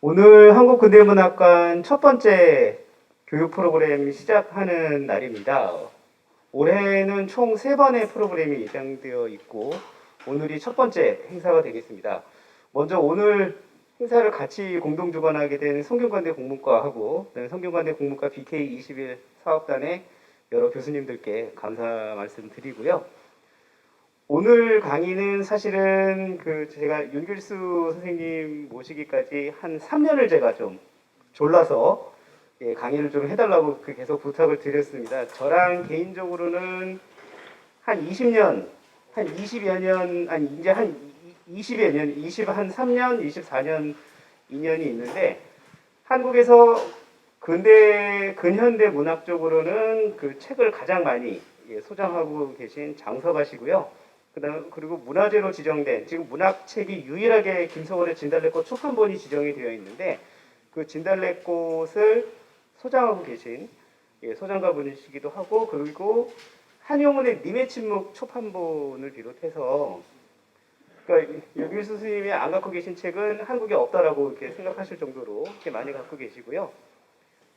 오늘 한국근대문학관 첫 번째 교육 프로그램 시작하는 날입니다. 올해는 총 3번의 프로그램이 예정되어 있고 오늘이 첫 번째 행사가 되겠습니다. 먼저 오늘 행사를 같이 공동 주관하게 된 성균관대 국문과하고 성균관대 국문과 BK21 사업단의 여러 교수님들께 감사 말씀드리고요. 오늘 강의는 사실은 제가 윤길수 선생님 모시기까지 한 3년을 제가 좀 졸라서 강의를 좀 해달라고 계속 부탁을 드렸습니다. 저랑 개인적으로는 한 20년, 한 20여 년, 아니 이제 한 20여 년, 23년, 24년 인연이 있는데 한국에서 근현대 문학 쪽으로는 그 책을 가장 많이 소장하고 계신 장서가시고요. 그리고 문화재로 지정된 지금 문학책이 유일하게 김성월의 진달래꽃 초판본이 지정이 되어 있는데 그 진달래꽃을 소장하고 계신 소장가분이시기도 하고, 그리고 한용운의 님의 침묵 초판본을 비롯해서 그러니까 윤길수 스님이 안 갖고 계신 책은 한국에 없다라고 이렇게 생각하실 정도로 이렇게 많이 갖고 계시고요.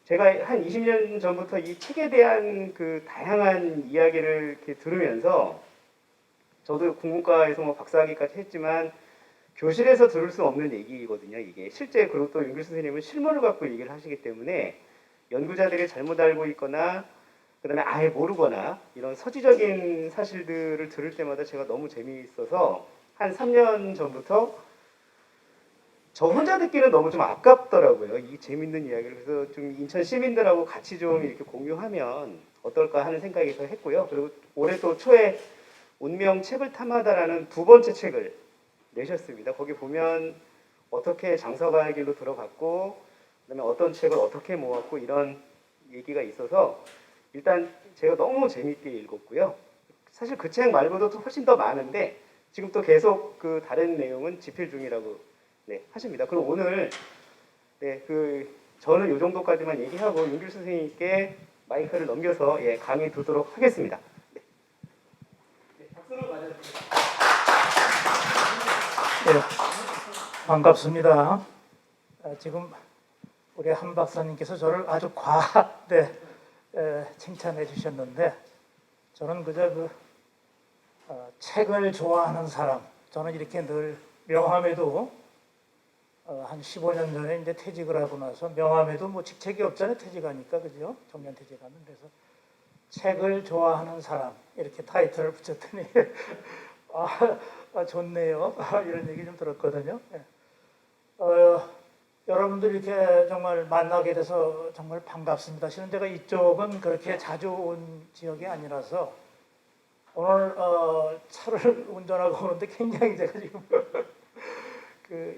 제가 한 20년 전부터 이 책에 대한 그 다양한 이야기를 이렇게 들으면서 저도 국문과에서 뭐 박사학위까지 했지만 교실에서 들을 수 없는 얘기거든요. 이게 실제, 그리고 또 윤길수 선생님은 실물을 갖고 얘기를 하시기 때문에 연구자들이 잘못 알고 있거나 그다음에 아예 모르거나 이런 서지적인 사실들을 들을 때마다 제가 너무 재미있어서 한 3년 전부터 저 혼자 듣기는 너무 좀 아깝더라고요. 이 재밌는 이야기를. 그래서 좀 인천 시민들하고 같이 좀 이렇게 공유하면 어떨까 하는 생각이 더 했고요. 그리고 올해 또 초에 운명 책을 탐하다라는 두 번째 책을 내셨습니다. 거기 보면 어떻게 장서가의 길로 들어갔고 그다음에 어떤 책을 어떻게 모았고 이런 얘기가 있어서 일단 제가 너무 재밌게 읽었고요. 사실 그 책 말고도 또 훨씬 더 많은데 지금 또 계속 그 다른 내용은 집필 중이라고 하십니다. 그럼 오늘 저는 이 정도까지만 얘기하고 윤길수 선생님께 마이크를 넘겨서 강의 두도록 하겠습니다. 네, 반갑습니다. 지금 우리 한 박사님께서 저를 아주 과하게 칭찬해 주셨는데 저는 그저 책을 좋아하는 사람, 저는 이렇게 늘 명함에도 한 15년 전에 이제 퇴직을 하고 나서 명함에도 뭐 직책이 없잖아요. 퇴직하니까, 그죠? 정년 퇴직하는. 그래서 책을 좋아하는 사람 이렇게 타이틀을 붙였더니 좋네요. 이런 얘기 좀 들었거든요. 여러분들 이렇게 정말 만나게 돼서 정말 반갑습니다. 실은 제가 이쪽은 그렇게 자주 온 지역이 아니라서 오늘 차를 운전하고 오는데 굉장히 제가 지금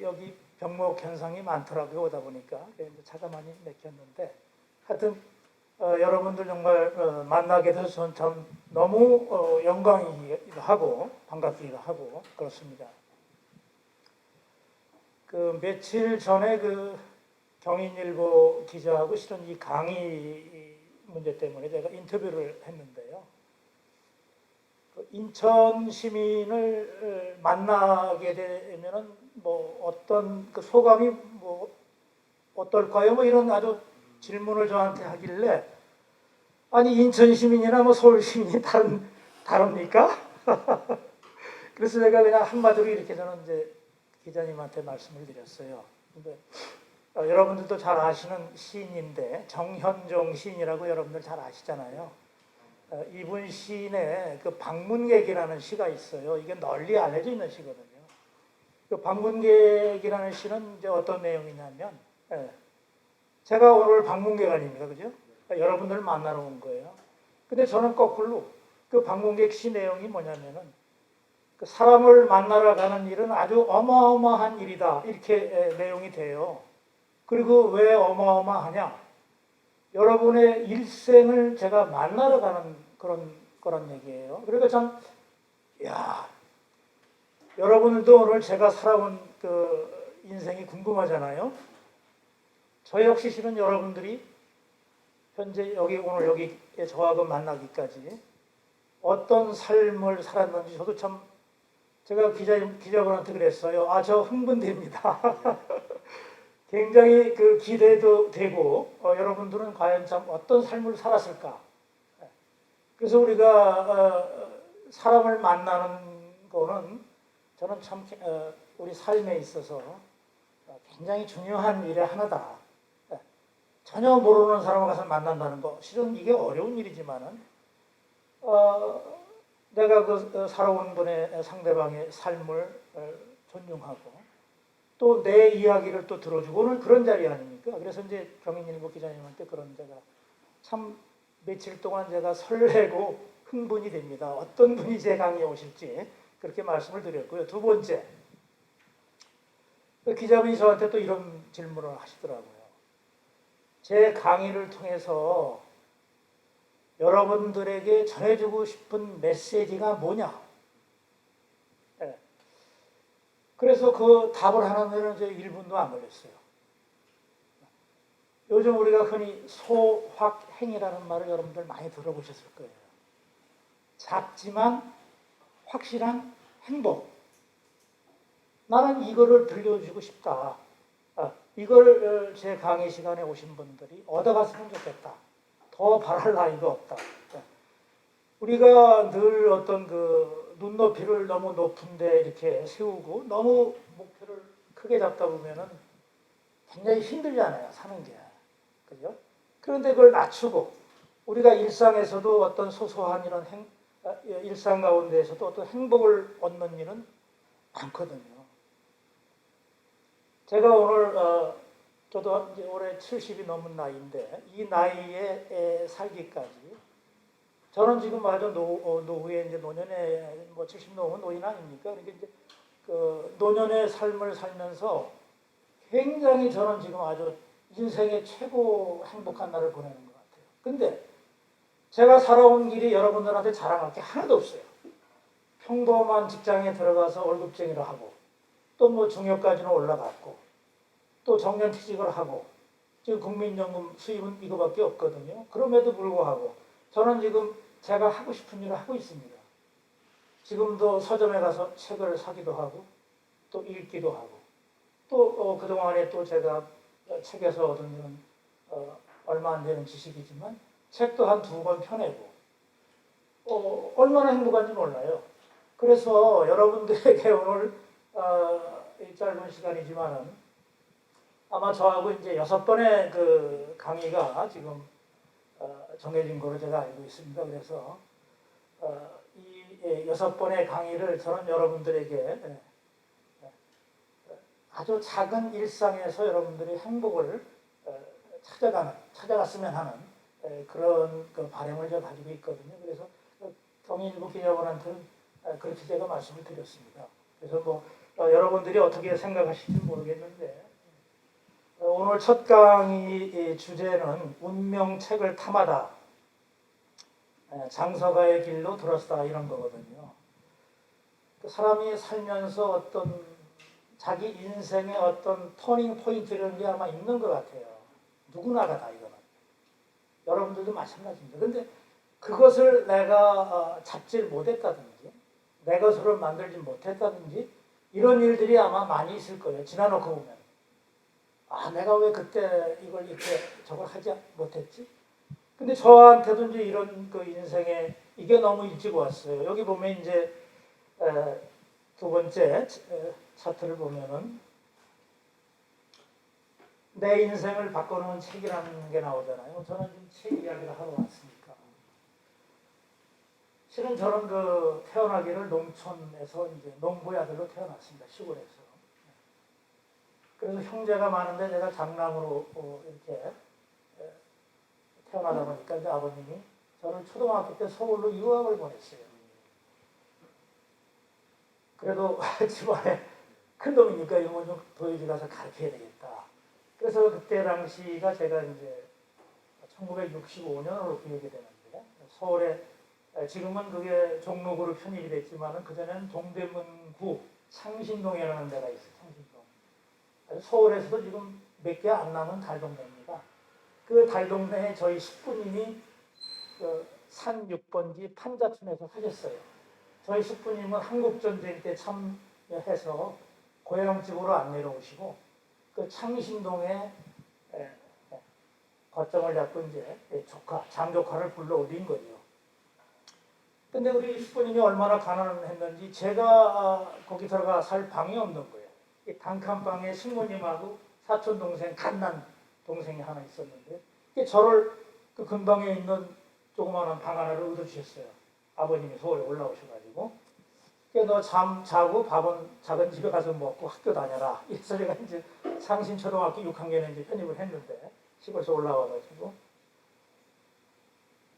여기 병목 현상이 많더라고요. 오다 보니까 차가 많이 막혔는데 하여튼 여러분들 정말 만나게 돼서 저는 참 너무 영광이기도 하고 반갑기도 하고 그렇습니다. 며칠 전에 경인일보 기자하고 실은 이 강의 문제 때문에 제가 인터뷰를 했는데요. 인천 시민을 만나게 되면은 뭐 어떤 소감이 뭐 어떨까요? 뭐 이런 아주 질문을 저한테 하길래 아니 인천 시민이나 뭐 서울 시민이 다릅니까? 그래서 제가 그냥 한마디로 이렇게 저는 이제 기자님한테 말씀을 드렸어요. 근데 여러분들도 잘 아시는 시인인데 정현종 시인이라고 여러분들 잘 아시잖아요. 이분 시인의 방문객이라는 시가 있어요. 이게 널리 알려져 있는 시거든요. 방문객이라는 시는 이제 어떤 내용이냐면 제가 오늘 방문객 아닙니까? 그죠? 여러분들을 만나러 온 거예요. 근데 저는 거꾸로 방문객 시 내용이 뭐냐면은 사람을 만나러 가는 일은 아주 어마어마한 일이다. 이렇게 내용이 돼요. 그리고 왜 어마어마하냐? 여러분의 일생을 제가 만나러 가는 그런 얘기예요. 그러니까 참, 여러분들도 오늘 제가 살아온 인생이 궁금하잖아요. 저 역시 실은 여러분들이 현재 오늘 여기 저하고 만나기까지 어떤 삶을 살았는지 저도 참 제가 기자분한테 그랬어요. 저 흥분됩니다. 굉장히 그 기대도 되고 여러분들은 과연 참 어떤 삶을 살았을까? 그래서 우리가 사람을 만나는 거는 저는 참 우리 삶에 있어서 굉장히 중요한 일의 하나다. 전혀 모르는 사람을 가서 만난다는 거 실은 이게 어려운 일이지만은 내가 그 살아온 분의 상대방의 삶을 존중하고 또 내 이야기를 또 들어주고 오늘 그런 자리 아닙니까? 그래서 이제 경인일보 기자님한테 그런 제가 참 며칠 동안 제가 설레고 흥분이 됩니다. 어떤 분이 제 강의에 오실지 그렇게 말씀을 드렸고요. 두 번째, 그 기자분이 저한테 또 이런 질문을 하시더라고요. 제 강의를 통해서 여러분들에게 전해주고 싶은 메시지가 뭐냐? 네. 그래서 그 답을 하는데는 이제 1분도 안 걸렸어요. 요즘 우리가 흔히 소확행이라는 말을 여러분들 많이 들어보셨을 거예요. 작지만 확실한 행복. 나는 이거를 들려주고 싶다. 이걸 제 강의 시간에 오신 분들이 얻어갔으면 좋겠다. 더 바랄 나위도 없다. 우리가 늘 어떤 그 눈높이를 너무 높은데 이렇게 세우고 너무 목표를 크게 잡다 보면은 굉장히 힘들잖아요, 사는 게. 그죠? 그런데 그걸 낮추고 우리가 일상에서도 어떤 소소한 이런 일상 가운데에서도 어떤 행복을 얻는 일은 많거든요. 제가 오늘 저도 이제 올해 70이 넘은 나이인데 이 나이에 살기까지 저는 지금 아주 노후에 이제 노년에 뭐 70 넘은 노인 아닙니까? 그러니까 이제 그 노년의 삶을 살면서 굉장히 저는 지금 아주 인생의 최고 행복한 날을 보내는 것 같아요. 근데 제가 살아온 길이 여러분들한테 자랑할 게 하나도 없어요. 평범한 직장에 들어가서 월급쟁이를 하고 또 뭐 중역까지는 올라갔고 또 정년퇴직을 하고 지금 국민연금 수입은 이거밖에 없거든요. 그럼에도 불구하고 저는 지금 제가 하고 싶은 일을 하고 있습니다. 지금도 서점에 가서 책을 사기도 하고 또 읽기도 하고 또 그동안에 또 제가 책에서 얻은 이런 얼마 안 되는 지식이지만 책도 한 2권 펴내고 얼마나 행복한지 몰라요. 그래서 여러분들에게 오늘 이 짧은 시간이지만은 아마 저하고 이제 6번의 그 강의가 지금 정해진 거로 제가 알고 있습니다. 그래서 이 6번의 강의를 저는 여러분들에게 아주 작은 일상에서 여러분들이 행복을 찾아갔으면 하는 그런 그 바람을 제가 가지고 있거든요. 그래서 경인일보 기자분한테는 그렇게 제가 말씀을 드렸습니다. 그래서 뭐 여러분들이 어떻게 생각하실지 모르겠는데 오늘 첫 강의 주제는 운명책을 탐하다 장서가의 길로 들었다 이런 거거든요. 사람이 살면서 어떤 자기 인생의 어떤 터닝 포인트 이런 게 아마 있는 것 같아요. 누구나가 다 이거는. 여러분들도 마찬가지입니다. 그런데 그것을 내가 잡지 못했다든지 내 것으로 만들지 못했다든지 이런 일들이 아마 많이 있을 거예요. 지나놓고 보면. 내가 왜 그때 이걸 이렇게 저걸 하지 못했지? 근데 저한테도 이제 이런 그 인생에 이게 너무 일찍 왔어요. 여기 보면 이제 두 번째 차트를 보면은 내 인생을 바꿔놓은 책이라는 게 나오잖아요. 저는 지금 책 이야기를 하러 왔으니까. 실은 저는 그 태어나기를 농촌에서 이제 농부의 아들로 태어났습니다. 시골에서. 그래서 형제가 많은데 제가 장남으로 이렇게 태어나다 보니까 이제 아버님이 저를 초등학교 때 서울로 유학을 보냈어요. 그래도 집안에 큰 놈이니까 이런 거 좀 도요지 가서 가르쳐야 되겠다. 그래서 그때 당시가 제가 이제 1965년으로 기억이 되는데 서울에 지금은 그게 종로구로 편입이 됐지만은 그전에는 동대문구 창신동이라는 데가 있어요. 창신동. 서울에서도 지금 몇 개 안 남은 달동네입니다. 그 달동네에 저희 숙부님이 그 산 6번지 판자촌에서 사셨어요. 저희 숙부님은 한국전쟁 때 참여해서 고향집으로 안 내려오시고 그 창신동에 거점을 잡고 이제 조카, 장조카를 불러 올린 거죠. 근데 우리 스포님이 얼마나 가난했는지 제가 거기 들어가 살 방이 없는 거예요. 이 단칸방에 신부님하고 사촌 동생, 갓난 동생이 하나 있었는데 저를 그 근방에 있는 조그마한 방 하나를 얻어주셨어요. 아버님이 서울에 올라오셔가지고 너 자고 밥은 작은 집에 가서 먹고 학교 다녀라. 이래서 제가 이제 상신초등학교 6학년에 이제 편입을 했는데 시골에서 올라와가지고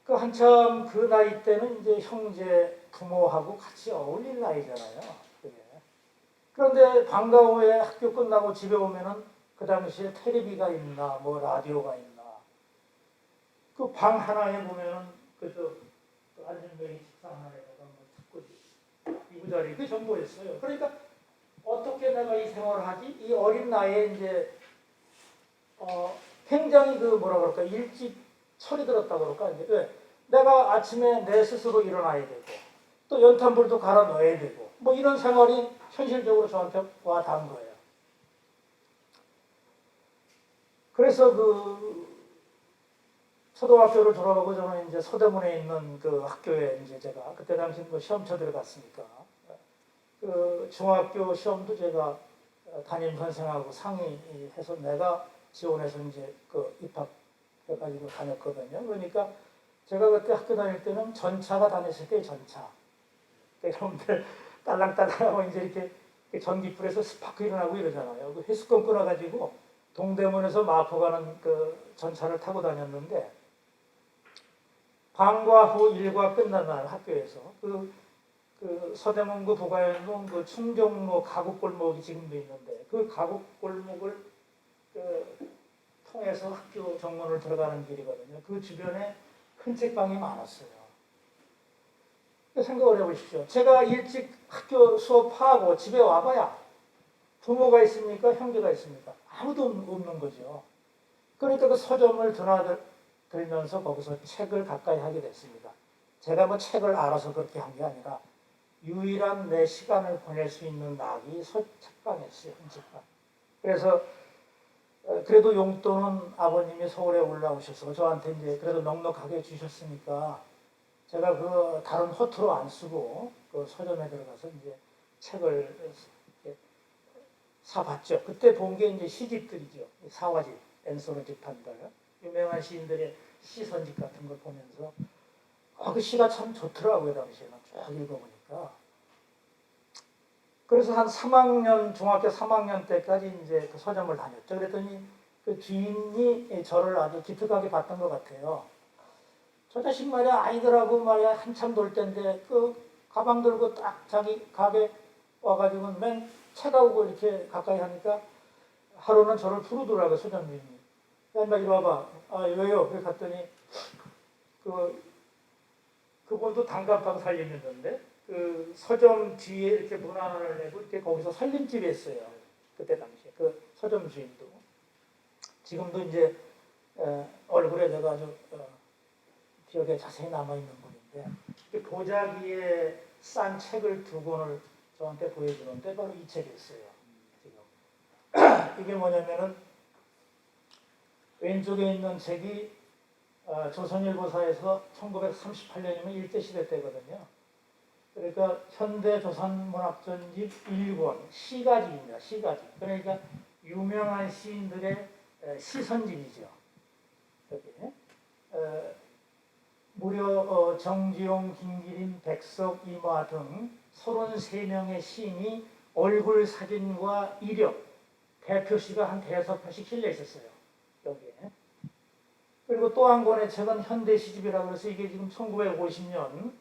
그 한참 그 나이 때는 이제 형제 부모하고 같이 어울릴 나이잖아요. 그게. 그런데 방과 후에 학교 끝나고 집에 오면은 그 당시에 텔레비가 있나 뭐 라디오가 있나 그 방 하나에 보면은 그저 안전뱅이 식사 하나에다가 뭐 책꽂이 이부자리 그 전부였어요. 그러니까 어떻게 내가 이 생활을 하지? 이 어린 나이에 이제 굉장히 그 뭐라 그럴까 일찍 철이 들었다 그럴까 이제 왜 내가 아침에 내 스스로 일어나야 되고 또 연탄불도 갈아 넣어야 되고 뭐 이런 생활이 현실적으로 저한테 와 닿은 거예요. 그래서 그 초등학교를 졸업하고 저는 이제 서대문에 있는 그 학교에 이제 제가 그때 당시 뭐 시험 쳐 들어갔으니까 그 중학교 시험도 제가 담임 선생하고 상의해서 내가 지원해서 이제 그 입학해가지고 다녔거든요. 그러니까 제가 그때 학교 다닐 때는 전차가 다녔을 때 전차. 여러분들 딸랑딸랑하고 이제 이렇게 전기불에서 스파크 일어나고 이러잖아요. 그 회수권 끊어가지고 동대문에서 마포 가는 그 전차를 타고 다녔는데 방과 후 일과 끝난 날 학교에서 그 서대문구 부가연동 그 충정로 가곡골목이 지금도 있는데 그 가곡골목을 통해서 학교 정문을 들어가는 길이거든요. 그 주변에 큰 책방이 많았어요. 생각을 해보십시오. 제가 일찍 학교 수업하고 집에 와봐야 부모가 있습니까? 형제가 있습니까? 아무도 없는 거죠. 그러니까 그 서점을 드나들면서 거기서 책을 가까이 하게 됐습니다. 제가 뭐 책을 알아서 그렇게 한 게 아니라 유일한 내 시간을 보낼 수 있는 낙이 책방이었어요. 책방. 그래서 그래도 용돈은 아버님이 서울에 올라오셔서 저한테 이제 그래도 넉넉하게 주셨으니까 제가 그 다른 호투로 안 쓰고 그 서점에 들어가서 이제 책을 사봤죠. 그때 본 게 이제 시집들이죠. 사화집, 앤소로집 판들, 유명한 시인들의 시선집 같은 걸 보면서 그 시가 참 좋더라고요. 당시에는 쭉 읽어보니까. 그래서 한 3학년, 중학교 3학년 때까지 이제 그 서점을 다녔죠. 그랬더니 그 주인이 저를 아주 기특하게 봤던 것 같아요. 저 자식 말이야, 아이들하고 말이야, 한참 놀 때인데 그 가방 들고 딱 자기 가게 와가지고 맨 책하고 이렇게 가까이 하니까 하루는 저를 부르더라고요, 서점주인이. 야, 인마 이리 와봐. 아, 왜요? 그래 갔더니 그분도 단칸방 살림이었는데 그 서점 뒤에 이렇게 문 하나를 내고 이렇게 거기서 살림집이 있어요. 그때 당시에 그 서점 주인도 지금도 이제 얼굴에 내가 아주 기억에 자세히 남아 있는 분인데 보자기에 싼 책을 두 권을 저한테 보여주는데 바로 이 책이었어요. 지금 이게 뭐냐면은 왼쪽에 있는 책이 조선일보사에서 1938년이면 일제시대 때거든요. 그러니까 현대조선문학전집 1권 시가집입니다. 시가집. 그러니까 유명한 시인들의 시선집이죠. 여기. 무려 정지용, 김기림, 백석, 이마 등 33명의 시인이 얼굴 사진과 이력, 대표시가 한 5편씩 실려 있었어요. 여기에. 그리고 또 한 권의 책은 현대시집이라고 해서 이게 지금 1950년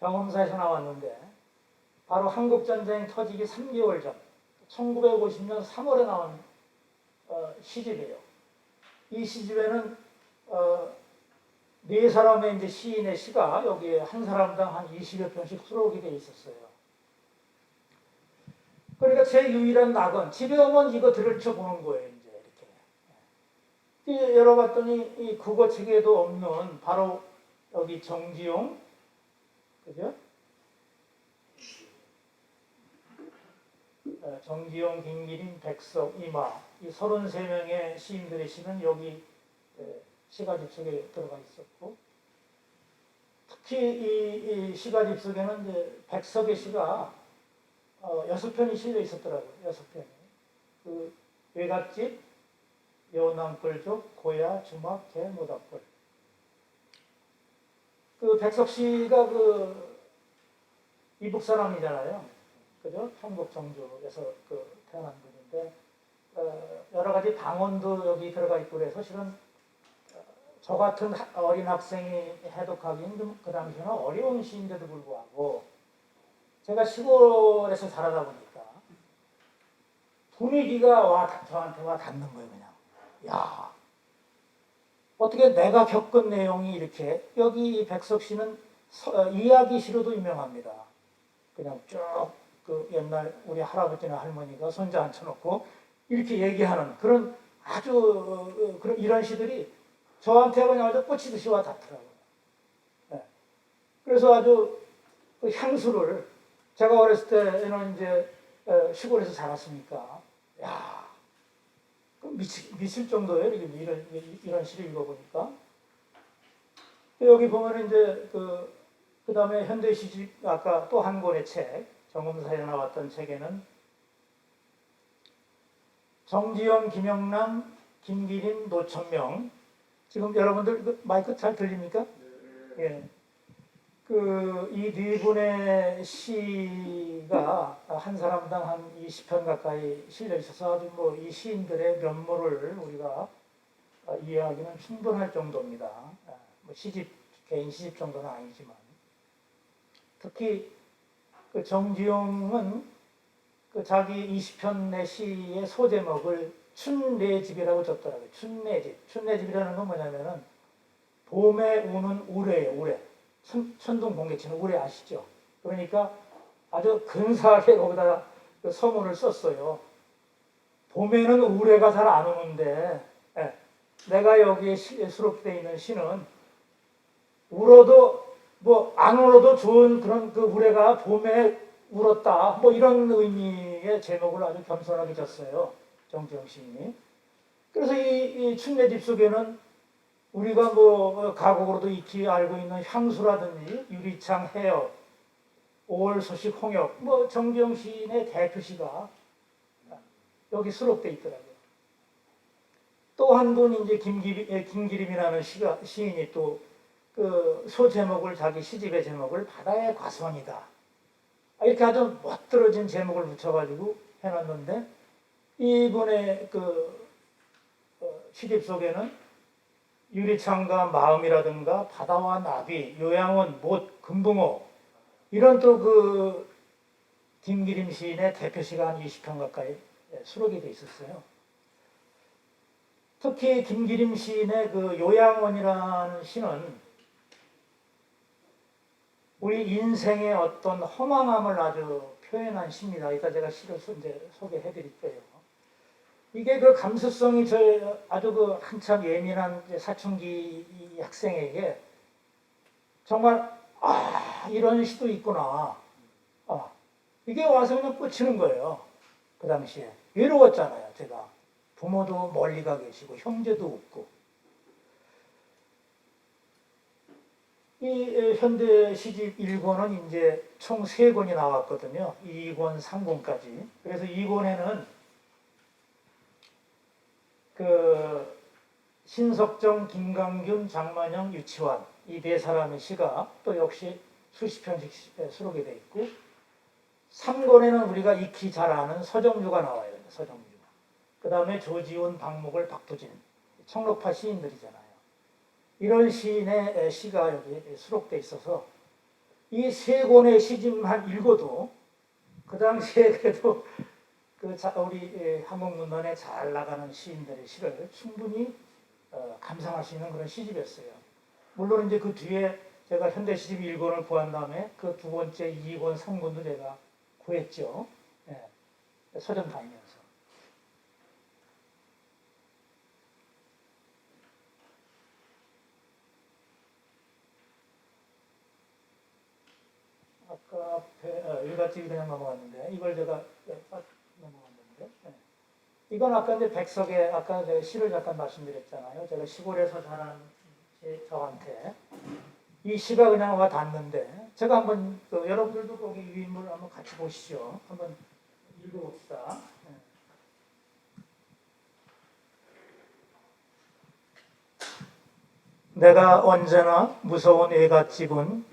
정음사에서 나왔는데 바로 한국전쟁 터지기 3개월 전 1950년 3월에 나온 시집이에요. 이 시집에는 네 사람의 이제 시인의 시가 여기에 한 사람당 한 20여 편씩 수록이 돼 있었어요. 그러니까 제 유일한 낙은 집에 오면 이거 들을쳐 보는 거예요. 이제 이렇게 열어봤더니 이 국어책에도 없는 바로 여기 정지용, 그죠? 정지용, 김기림, 백석, 이마 이 33명의 시인들의 시는 여기 시가집속에 들어가 있었고, 특히 이 시가집속에는 이제 백석의 시가 6편이 실려 있었더라고요. 6편이. 그 외갓집, 여운왕벌족, 고야, 주막, 개, 모닥불. 그 백석 씨가 그 이북 사람이잖아요. 그죠? 충북 정주에서 그 태어난 분인데 여러 가지 방언도 여기 들어가 있고 그래서 실은 저 같은 어린 학생이 해독하기는 좀 그 당시에는 어려운 시인데도 불구하고 제가 시골에서 자라다 보니까 분위기가 저한테 와 닿는 거예요. 그냥 야, 어떻게 내가 겪은 내용이 이렇게, 여기 이 백석 씨는 이야기시로도 유명합니다. 그냥 쭉 그 옛날 우리 할아버지나 할머니가 손자 앉혀놓고 이렇게 얘기하는 그런 아주 그런 이런 시들이 저한테 그냥 아주 꽂히듯이 와 닿더라고요. 네. 그래서 아주 그 향수를, 제가 어렸을 때는 이제 시골에서 자랐으니까 야, 미칠 정도예요. 이런 시를 읽어보니까. 여기 보면 이제 그 다음에 현대 시집, 아까 또 한 권의 책, 정음사에 나왔던 책에는 정지영, 김영남, 김기림, 노천명. 지금 여러분들 그 마이크 잘 들립니까? 예. 이 네 분의 시가 한 사람당 한 20편 가까이 실려 있어서 아주 뭐 이 시인들의 면모를 우리가 이해하기는 충분할 정도입니다. 뭐 개인 시집 정도는 아니지만. 특히 그 정지용은 그 자기 20편의 시의 소제목을 춘내집이라고 줬더라고요. 춘내집. 춘내집이라는 건 뭐냐면은 봄에 우는 우레예요, 우레. 천둥 번개 치는 우레 아시죠? 그러니까 아주 근사하게 거기다가 그 서문을 썼어요. 봄에는 우레가 잘 안 오는데, 내가 여기에 수록되어 있는 시는 울어도 뭐 안 울어도 좋은 그런 그 우레가 봄에 울었다, 뭐 이런 의미의 제목을 아주 겸손하게 졌어요, 정지영 시인이. 그래서 이 춘내집 속에는 우리가 뭐 가곡으로도 익히 알고 있는 향수라든지 유리창, 해역, 5월 소식, 홍역, 뭐 정지영 시인의 대표시가 여기 수록되어 있더라고요. 또 한 분 이제 김기림이라는 시인이 또 그 소제목을, 자기 시집의 제목을 바다의 과수원이다, 이렇게 아주 멋들어진 제목을 붙여가지고 해놨는데, 이분의 그 시집 속에는 유리창과 마음이라든가 바다와 나비, 요양원, 못, 금붕어, 이런 또 그 김기림 시인의 대표시가 한 20편 가까이 수록이 돼 있었어요. 특히 김기림 시인의 그 요양원이라는 시는 우리 인생의 어떤 허망함을 아주 표현한 시입니다. 이따 제가 시를 이제 소개해 드릴 거예요. 이게 그 감수성이 아주 그 한참 예민한 사춘기 학생에게 정말 이런 시도 있구나. 이게 와서 그냥 꽂히는 거예요. 그 당시에 외로웠잖아요. 제가 부모도 멀리 가 계시고 형제도 없고. 이 현대 시집 1권은 이제 총 3권이 나왔거든요. 2권, 3권까지. 그래서 2권에는 그 신석정, 김강균, 장만영, 유치환 이 네 사람의 시가 또 역시 수십 편씩 수록이 되어 있고, 3권에는 우리가 익히 잘 아는 서정주가 나와요. 서정주. 그 다음에 조지훈, 박목을, 박두진, 청록파 시인들이잖아요. 이런 시인의 시가 여기 수록되어 있어서 이 3권의 시집만 읽어도 그 당시에 그래도 우리 한국문단에 잘 나가는 시인들의 시를 충분히 감상할 수 있는 그런 시집이었어요. 물론 이제 그 뒤에 제가 현대 시집 1권을 구한 다음에 그 두 번째 2권, 3권도 제가 구했죠. 서점 다니면서. 아까 앞에 일갓집이 그냥 넘어갔는데 이걸 제가 넘어갔는데. 네. 이건 아까 이제 백석의 아까 제가 시를 잠깐 말씀드렸잖아요. 제가 시골에서 자란 저한테 이 시가 그냥 와 닿는데 제가 한번 여러분들도 거기 유인물 한번 같이 보시죠. 한번 읽어봅시다. 네. 내가 언제나 무서운 애갓집은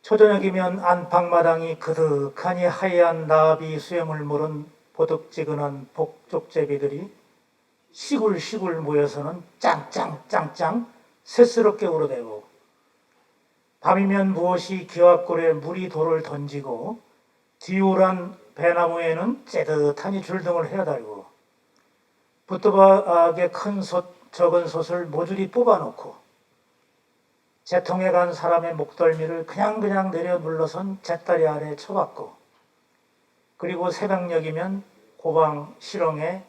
초저녁이면 안팎마당이 그득하니 하얀 나비 수염을 물은 보득지근한 복족제비들이 시굴시굴 모여서는 짱짱짱짱 새스럽게 울어대고 밤이면 무엇이 기와골에 물이 돌을 던지고 뒤우란 배나무에는 째듯하니 줄등을 헤어달고 부뚜박에 큰 솥 적은 솥을 모조리 뽑아놓고 재통에 간 사람의 목덜미를 그냥 내려 눌러선 잿다리 아래 쳐박고 그리고 새벽녘이면 고방 시렁에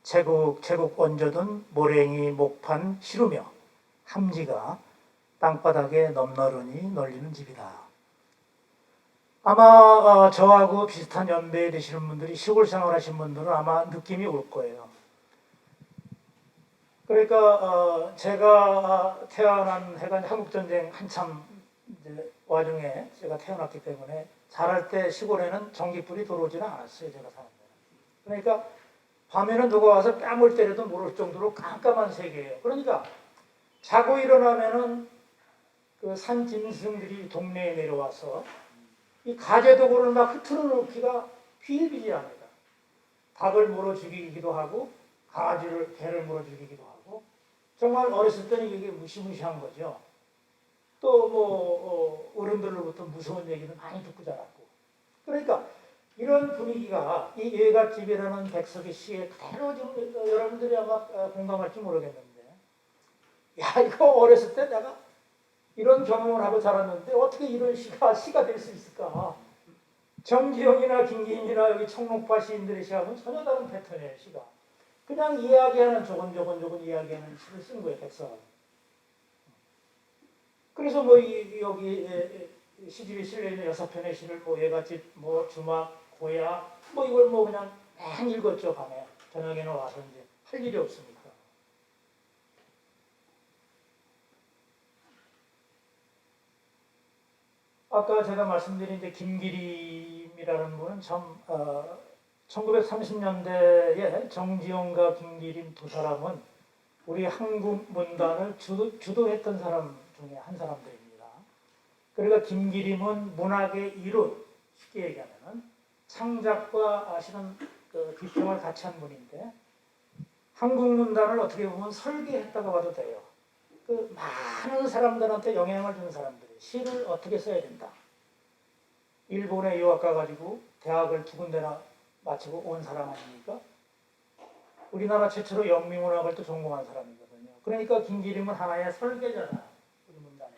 제국제국 얹어둔 모랭이 목판 시루며 함지가 땅바닥에 넘나르니 널리는 집이다. 아마 저하고 비슷한 연배에 되시는 분들이 시골 생활하신 분들은 아마 느낌이 올 거예요. 그러니까 제가 태어난 해가 한국전쟁 한참 이제 와중에 제가 태어났기 때문에 자랄 때 시골에는 전기불이 들어오지는 않았어요. 제가 사는 데는. 그러니까 밤에는 누가 와서 뺨을 때려도 모를 정도로 깜깜한 세계예요. 그러니까 자고 일어나면은 그 산짐승들이 동네에 내려와서 이 가재도구를 막 흐트러 놓기가 비일비재합니다. 닭을 물어 죽이기도 하고 강아지를 개를 물어 죽이기도 하고 정말 어렸을 때는 이게 무시무시한 거죠. 또 뭐 어른들로부터 무서운 얘기를 많이 듣고 자랐고 그러니까 이런 분위기가 이 예갓집이라는 백석의 시에 그대로 지금 여러분들이 아마 공감할지 모르겠는데 야 이거 어렸을 때 내가 이런 경험을 하고 자랐는데 어떻게 이런 시가 될 수 있을까? 정기영이나 김기인이나 여기 청록파 시인들의 시하고는 전혀 다른 패턴이에요. 시가 그냥 이야기하는 조곤조곤 이야기하는 시를 쓴 거예요. 백석은. 그래서 뭐 여기 시집에 실려있는 6편의 시를 뭐 예갓집, 뭐 주막, 고야 뭐 이걸 뭐 그냥 맹 읽었죠. 밤에 저녁에는 와서 이제 할 일이 없으니까. 아까 제가 말씀드린 이제 김기림이라는 분은 참 1930년대에 정지용과 김기림 두 사람은 우리 한국 문단을 주도했던 사람 중에 한 사람들입니다. 그러니까 김기림은 문학의 이론, 쉽게 얘기하면 창작과 실은 그 비평을 같이 한 분인데 한국 문단을 어떻게 보면 설계했다고 봐도 돼요. 그 많은 사람들한테 영향을 준 사람들이 시를 어떻게 써야 된다. 일본에 유학 가가지고 대학을 2군데나 마치고 온 사람 아닙니까? 우리나라 최초로 영미문학을 또 전공한 사람이거든요. 그러니까 김기림은 하나의 설계자다. 우리 문단에.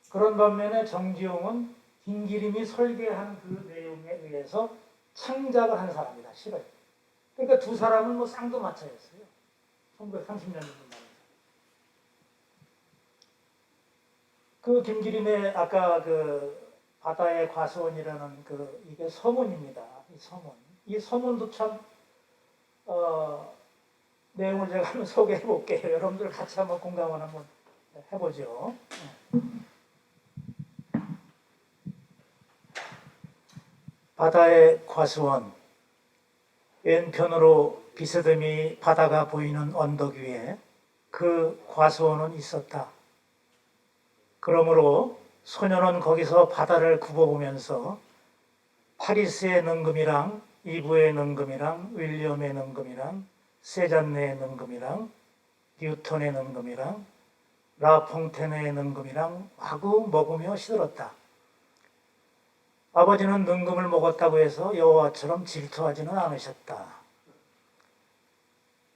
그런 반면에 정지용은 김기림이 설계한 그 내용에 의해서 창작을 한 사람이다. 시를. 그러니까 두 사람은 뭐 쌍두마차였어요. 1930년대 문단에서. 그 김기림의 아까 그 바다의 과수원이라는 이게 서문입니다. 이 서문. 이 서문도 참 내용을 제가 한번 소개해 볼게요. 여러분들 같이 한번 공감을 한번 해보죠. 바다의 과수원. 왼편으로 비스듬히 바다가 보이는 언덕 위에 그 과수원은 있었다. 그러므로 소녀는 거기서 바다를 굽어보면서 파리스의 능금이랑 이브의 능금이랑 윌리엄의 능금이랑 세잔네의 능금이랑 뉴턴의 능금이랑 라퐁테네의 능금이랑 마구 먹으며 시들었다. 아버지는 능금을 먹었다고 해서 여호와처럼 질투하지는 않으셨다.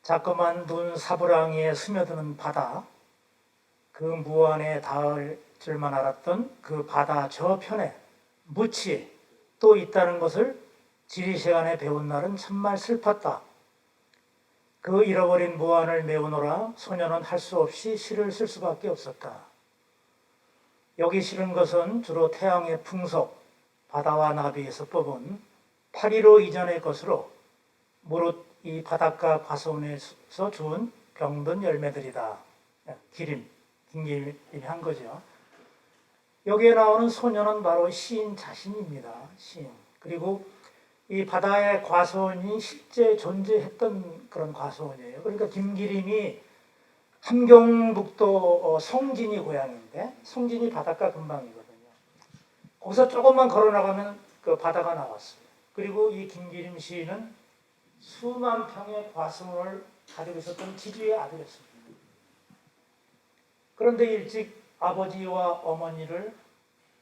자그만 눈 사부랑이에 스며드는 바다, 그 무안에 닿을 줄만 알았던 그 바다 저편에 묻이 또 있다는 것을 지리시간에 배운 날은 정말 슬펐다. 그 잃어버린 무안을 메우노라 소녀는 할 수 없이 시를 쓸 수밖에 없었다. 여기 실은 것은 주로 태양의 풍속, 바다와 나비에서 뽑은 8.15 이전의 것으로 무릇 이 바닷가 과수원에서 준 병든 열매들이다. 기림, 김기림이 한 거죠. 여기에 나오는 소녀는 바로 시인 자신입니다. 시인. 그리고 이 바다의 과수원이 실제 존재했던 그런 과수원이에요. 그러니까 김기림이 함경북도 송진이 고향인데 송진이 바닷가 근방이거든요. 거기서 조금만 걸어 나가면 그 바다가 나왔어요. 그리고 이 김기림 시인은 수만 평의 과수원을 가지고 있었던 지주의 아들이었습니다. 그런데 일찍 아버지와 어머니를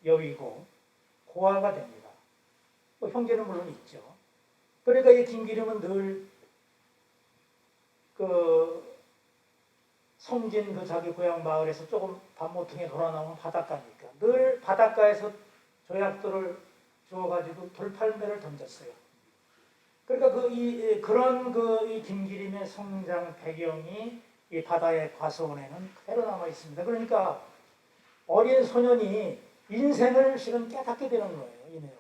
여의고 고아가 됩니다. 뭐 형제는 물론 있죠. 그러니까 이 김기림은 늘 그 송진 그 자기 고향 마을에서 조금 밤모퉁이에 돌아 나오는 바닷가니까 늘 바닷가에서 조약돌을 주워가지고 돌팔매를 던졌어요. 그러니까 그런 이 김기림의 성장 배경이 이 바다의 과수원에는 그대로 남아 있습니다. 그러니까 어린 소년이 인생을 실은 깨닫게 되는 거예요. 이 내용은.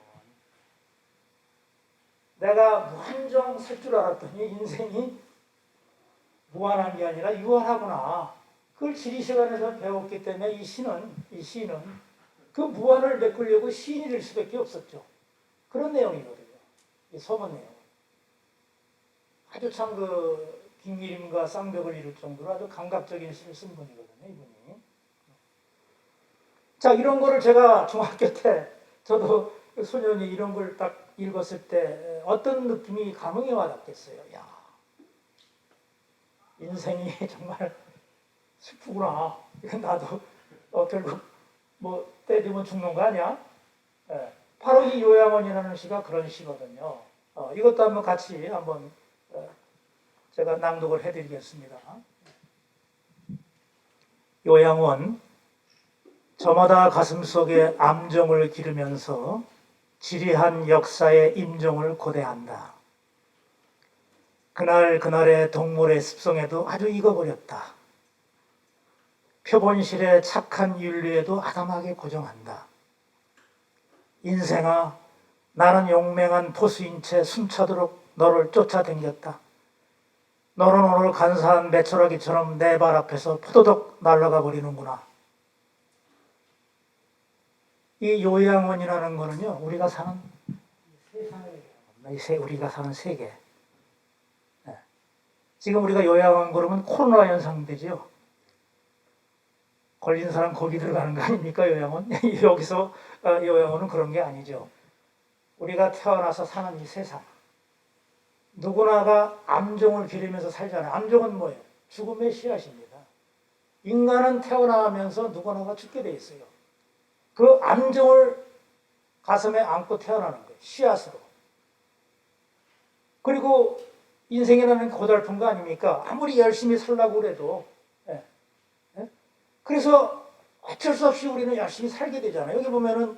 내가 무한정 살 줄 알았더니 인생이 무한한 게 아니라 유한하구나. 그걸 지리시간에서 배웠기 때문에 이 시인은 그 무한을 메꾸려고 시인이 될 수밖에 없었죠. 그런 내용이거든요. 이 서문 내용. 아주 참 김기림과 쌍벽을 이룰 정도로 아주 감각적인 시를 쓴 분이거든요, 이분이. 자, 이런 거를 제가 중학교 때 저도 소년이 이런 걸 딱 읽었을 때 어떤 느낌이 감흥이 와닿겠어요. 야, 인생이 정말 슬프구나. 이건 나도 결국 뭐 때 되면 죽는 거 아니야? 예. 바로 이 요양원이라는 시가 그런 시거든요. 이것도 한번 같이 한번 제가 낭독을 해드리겠습니다. 요양원. 저마다 가슴속에 암정을 기르면서 지리한 역사의 임종을 고대한다. 그날의 동물의 습성에도 아주 익어버렸다. 표본실의 착한 윤리에도 아담하게 고정한다. 인생아, 나는 용맹한 포수인 채 숨차도록 너를 쫓아댕겼다. 너는 오늘 간사한 메추라기처럼 내 발 앞에서 포도독 날아가 버리는구나. 이 요양원이라는 거는요, 우리가 사는 세상을 얘기합니다. 우리가 사는 세계. 네. 지금 우리가 요양원 그러면 코로나 현상되죠. 걸린 사람 거기 들어가는 거 아닙니까, 요양원? 여기서 요양원은 그런 게 아니죠. 우리가 태어나서 사는 이 세상. 누구나가 암종을 기르면서 살잖아요. 암종은 뭐예요? 죽음의 씨앗입니다. 인간은 태어나면서 누구나가 죽게 돼 있어요. 그 암종을 가슴에 안고 태어나는 거예요. 씨앗으로. 그리고 인생이라는 게 고달픈 거 아닙니까? 아무리 열심히 살라고 그래도. 예. 예? 그래서 어쩔 수 없이 우리는 열심히 살게 되잖아요. 여기 보면은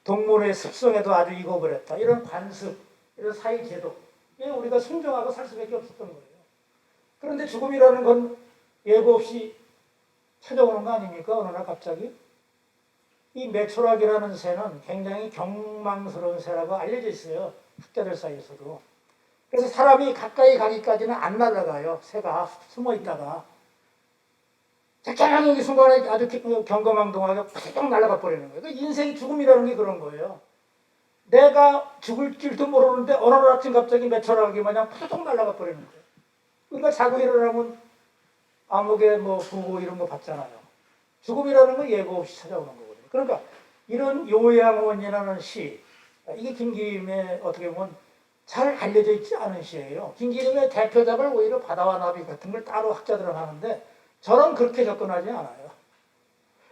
동물의 습성에도 아주 익어버렸다. 이런 관습, 이런 사회제도. 우리가 순종하고 살 수밖에 없었던 거예요. 그런데 죽음이라는 건 예고 없이 찾아오는 거 아닙니까? 어느 날 갑자기. 이 메추라기라는 새는 굉장히 경망스러운 새라고 알려져 있어요. 학자들 사이에서도. 그래서 사람이 가까이 가기까지는 안 날아가요. 새가 숨어 있다가. 적당히 순간에 아주 경거망동하게 푹 날아가 버리는 거예요. 인생 죽음이라는 게 그런 거예요. 내가 죽을 줄도 모르는데 어느 날 아침 갑자기 메추라기 마냥 푹 날아가 버리는 거예요. 그러니까 자고 일어나면 암흑에 뭐 부고 이런 거 받잖아요. 죽음이라는 건 예고 없이 찾아오는 거거든요. 그러니까 이런 요양원이라는 시, 이게 김기림의 어떻게 보면 잘 알려져 있지 않은 시예요. 김기림의 대표작을 오히려 바다와 나비 같은 걸 따로 학자들은 하는데 저는 그렇게 접근하지 않아요.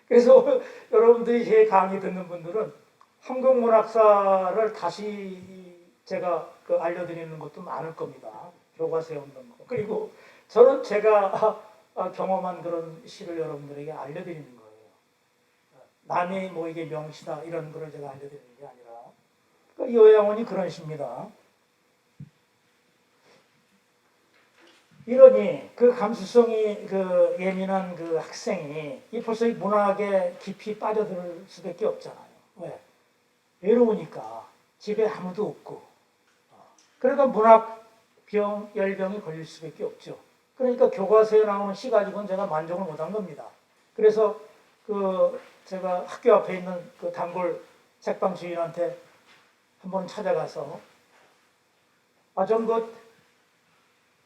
그래서 여러분들이 제 강의 듣는 분들은 한국문학사를 다시 제가 알려드리는 것도 많을 겁니다. 교과서에 없는 거. 그리고 저는 제가 경험한 그런 시를 여러분들에게 알려드리는 거예요. 남이 뭐 이게 명시다 이런 거를 제가 알려드리는 게 아니라. 그러니까 요양원이 그런 시입니다. 이러니 그 감수성이 예민한 그 학생이 벌써 이 문학에 깊이 빠져들 수밖에 없잖아요. 왜? 외로우니까 집에 아무도 없고. 그러니까 문학 열병이 걸릴 수밖에 없죠. 그러니까 교과서에 나오는 시 가지고는 제가 만족을 못한 겁니다. 그래서 제가 학교 앞에 있는 그 단골 책방 주인한테 한번 찾아가서 좀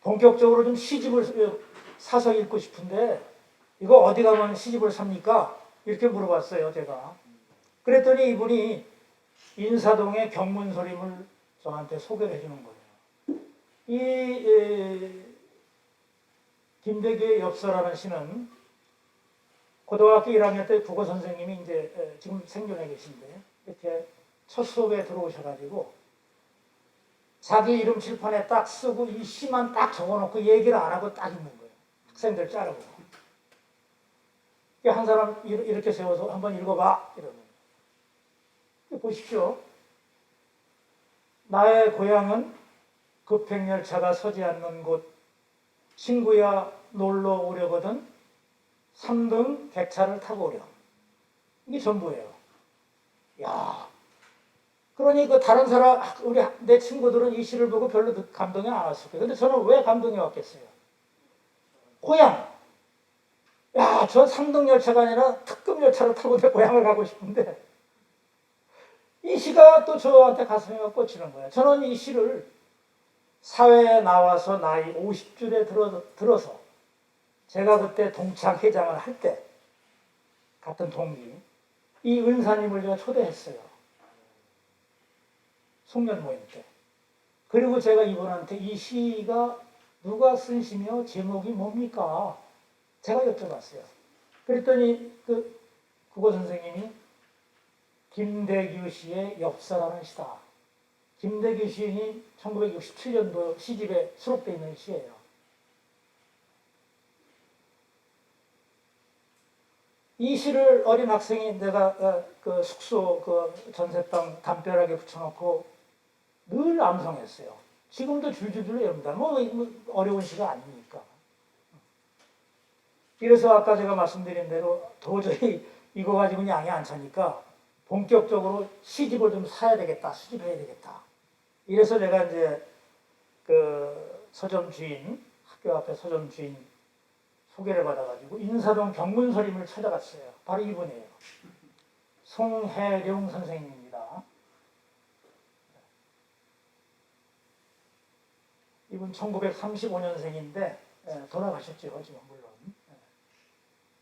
본격적으로 좀 시집을 사서 읽고 싶은데 이거 어디 가면 시집을 삽니까? 이렇게 물어봤어요, 제가. 그랬더니 이분이 인사동의 경문소림을 저한테 소개를 해주는 거예요. 김대기의 엽서라는 시는 고등학교 1학년 때 국어 선생님이 이제 지금 생존해 계신데 이렇게 첫 수업에 들어오셔가지고 자기 이름 칠판에 딱 쓰고 이 시만 딱 적어놓고 얘기를 안 하고 딱 있는 거예요. 학생들 자르고. 한 사람 이렇게 세워서 한번 읽어봐 이러는 거예요. 보십시오. 나의 고향은 급행열차가 서지 않는 곳. 친구야 놀러 오려거든 3등 객차를 타고 오렴. 이게 전부예요. 야, 그러니 다른 사람, 내 친구들은 이 시를 보고 별로 감동이 안 왔을 거예요. 근데 저는 왜 감동이 왔겠어요? 고향. 야, 저 3등 열차가 아니라 특급 열차를 타고 내 고향을 가고 싶은데 이 시가 또 저한테 가슴에 꽂히는 거예요. 저는 이 시를 사회에 나와서 나이 50줄에 들어서 제가 그때 동창회장을 할 때 같은 동기 이 은사님을 제가 초대했어요. 송년 모임 때. 그리고 제가 이분한테 이 시가 누가 쓴 시며 제목이 뭡니까? 제가 여쭤봤어요. 그랬더니 국어 선생님이 김대규 시의 엽서라는 시다. 김대규 시인이 1967년도 시집에 수록되어 있는 시예요. 이 시를 어린 학생이 내가 숙소 전세방 담벼락에 붙여놓고 늘 암송했어요. 지금도 줄줄줄 외웁니다. 뭐 어려운 시가 아니니까. 이래서 아까 제가 말씀드린 대로 도저히 이거 가지고는 양이 안 차니까 본격적으로 시집을 좀 사야 되겠다, 수집해야 되겠다. 이래서 제가 이제 서점 주인, 학교 앞에 서점 주인 소개를 받아가지고 인사동 경문서림을 찾아갔어요. 바로 이분이에요. 송혜룡 선생님입니다. 이분 1935년생인데 돌아가셨죠, 지금 물론.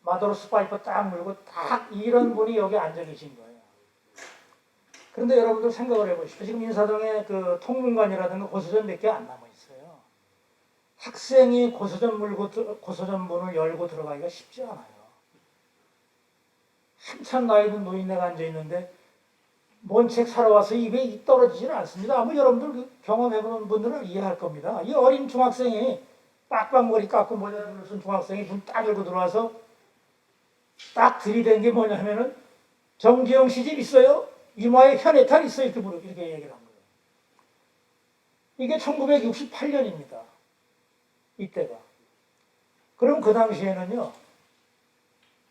마도로스 파이프 딱 물고 딱 이런 분이 여기 앉아 계신 거예요. 그런데 여러분들 생각을 해보십시오. 지금 인사동에 통문관이라든가 고서점 몇 개 안 남아 있어요. 학생이 고서점 고서점 문을 열고 들어가기가 쉽지 않아요. 한참 나이 든 노인네가 앉아 있는데 뭔 책 사러 와서 입에 떨어지지는 않습니다. 아마 여러분들 경험해보는 분들은 이해할 겁니다. 이 어린 중학생이 빡빡머리 깎고 모자를 쓴 중학생이 문 딱 열고 들어와서 딱 들이댄 게 뭐냐면은 정지영 시집 있어요? 이마에 현해탄 있어요? 이렇게 얘기를 한 거예요. 이게 1968년입니다. 이때가. 그럼 그 당시에는요,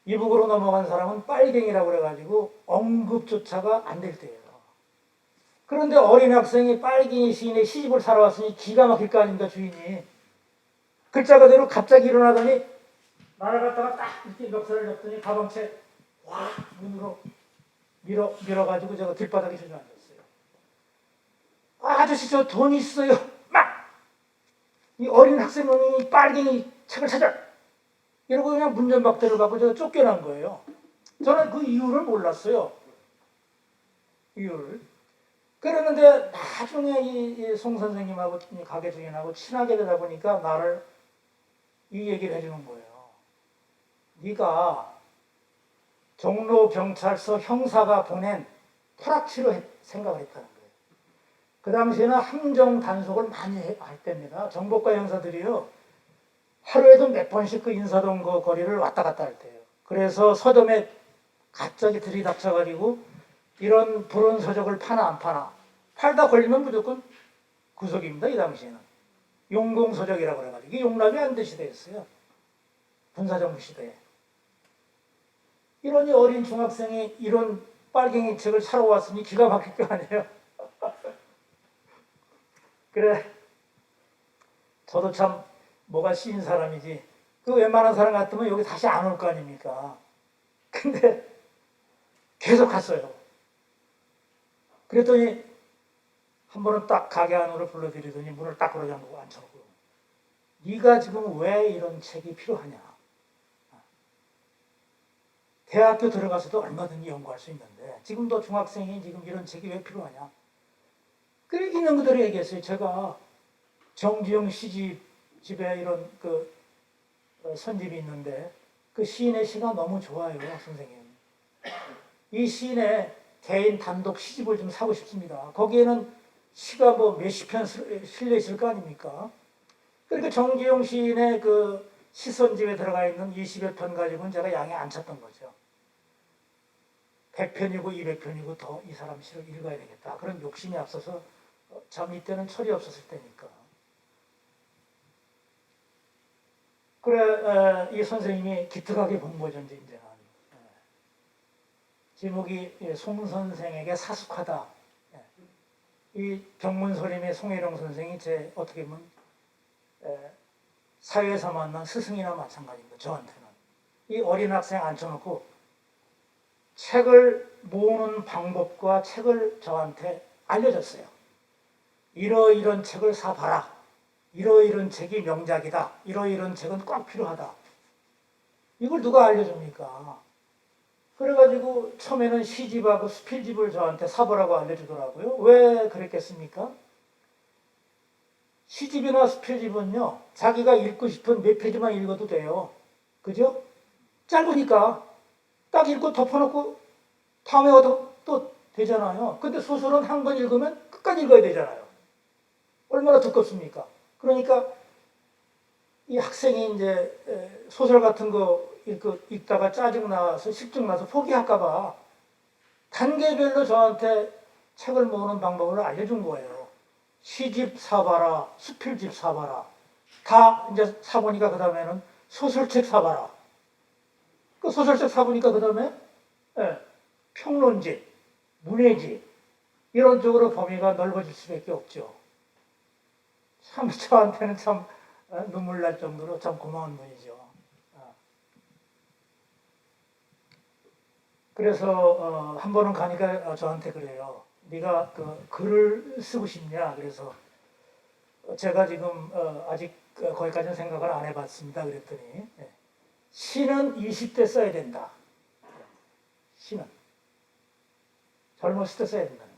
이북으로 넘어간 사람은 빨갱이라고 그래가지고 언급조차가 안 될 때예요. 그런데 어린 학생이 빨갱이 시인의 시집을 사러 왔으니 기가 막힐 거 아닙니까, 주인이. 글자 그대로 갑자기 일어나더니 나를 갖다가 딱 이렇게 멱살을 잡더니 가방채 확 문으로 밀어가지고 제가 길바닥에 주저앉았어요. 아저씨 저 돈 있어요. 막! 이 어린 학생놈이 빨갱이 책을 찾아! 이러고 그냥 문전박대를 받고 제가 쫓겨난 거예요. 저는 그 이유를 몰랐어요. 이유를. 그랬는데 나중에 이 송 선생님하고 이 가게 주인하고 친하게 되다 보니까 나를 이 얘기를 해주는 거예요. 네가 종로경찰서 형사가 보낸 프락치로 생각을 했다는 거예요. 그 당시에는 함정 단속을 많이 할 때입니다. 정보과 형사들이요. 하루에도 몇 번씩 그 인사동 그 거리를 왔다 갔다 할 때예요. 그래서 서점에 갑자기 들이닥쳐가지고 이런 불온 서적을 파나 안 파나. 팔다 걸리면 무조건 구속입니다. 이 당시에는. 용공서적이라고 그래가지고 이게 용납이 안 된 시대였어요. 군사정부 시대에. 이런 어린 중학생이 이런 빨갱이 책을 사러 왔으니 기가 막힐 거 아니에요. 그래. 저도 참 뭐가 씌인 사람이지. 그 웬만한 사람 같으면 여기 다시 안 올 거 아닙니까? 근데 계속 갔어요. 그랬더니 한 번은 딱 가게 안으로 불러들이더니 문을 딱 걸어 잠그고 앉혀놓고, 네가 지금 왜 이런 책이 필요하냐? 대학교 들어가서도 얼마든지 연구할 수 있는데 지금 너 중학생이 지금 이런 책이 왜 필요하냐? 그래 있는 그대로 얘기했어요. 제가 정지용 시집에 이런 그 선집이 있는데 그 시인의 시가 너무 좋아요, 선생님. 이 시인의 개인 단독 시집을 좀 사고 싶습니다. 거기에는 시가 뭐 몇십 편 실려 있을 거 아닙니까? 그러니까 정지용 시인의 그 시선집에 들어가 있는 20여 편 가지고는 제가 양에 안 찼던 거죠. 100편이고 200편이고 더 이 사람 시를 읽어야 되겠다. 그런 욕심이 앞서서 참 이때는 철이 없었을 때니까. 그래 이 선생님이 기특하게 본 거죠. 이제는 제목이 송 선생에게 사숙하다. 이 병문소림의 송혜령 선생이 제 어떻게 보면 사회에서 만난 스승이나 마찬가지입니다. 저한테는. 이 어린 학생 앉혀놓고 책을 모으는 방법과 책을 저한테 알려줬어요. 이러이런 책을 사봐라. 이러이런 책이 명작이다. 이러이런 책은 꼭 필요하다. 이걸 누가 알려줍니까? 그래가지고 처음에는 시집하고 수필집을 저한테 사보라고 알려주더라고요. 왜 그랬겠습니까? 시집이나 수필집은요, 자기가 읽고 싶은 몇 페이지만 읽어도 돼요. 그죠? 짧으니까 딱 읽고 덮어놓고 다음에 와도 또 되잖아요. 근데 소설은 한 번 읽으면 끝까지 읽어야 되잖아요. 얼마나 두껍습니까? 그러니까 이 학생이 이제 소설 같은 거 읽다가 짜증나서 식증나서 포기할까봐 단계별로 저한테 책을 모으는 방법을 알려준 거예요. 시집 사봐라, 수필집 사봐라. 다 이제 사보니까 그 다음에는 소설책 사봐라. 그 소설책 사보니까 그 다음에 평론집, 문예집 이런 쪽으로 범위가 넓어질 수밖에 없죠. 참 저한테는 참 눈물 날 정도로 참 고마운 분이죠. 그래서 한 번은 가니까 저한테 그래요. 네가 그 글을 쓰고 싶냐? 그래서 제가 지금 아직 거기까지는 생각을 안 해봤습니다. 그랬더니 시는 20대 써야 된다. 시는 젊었을 때 써야 된다는 거예요.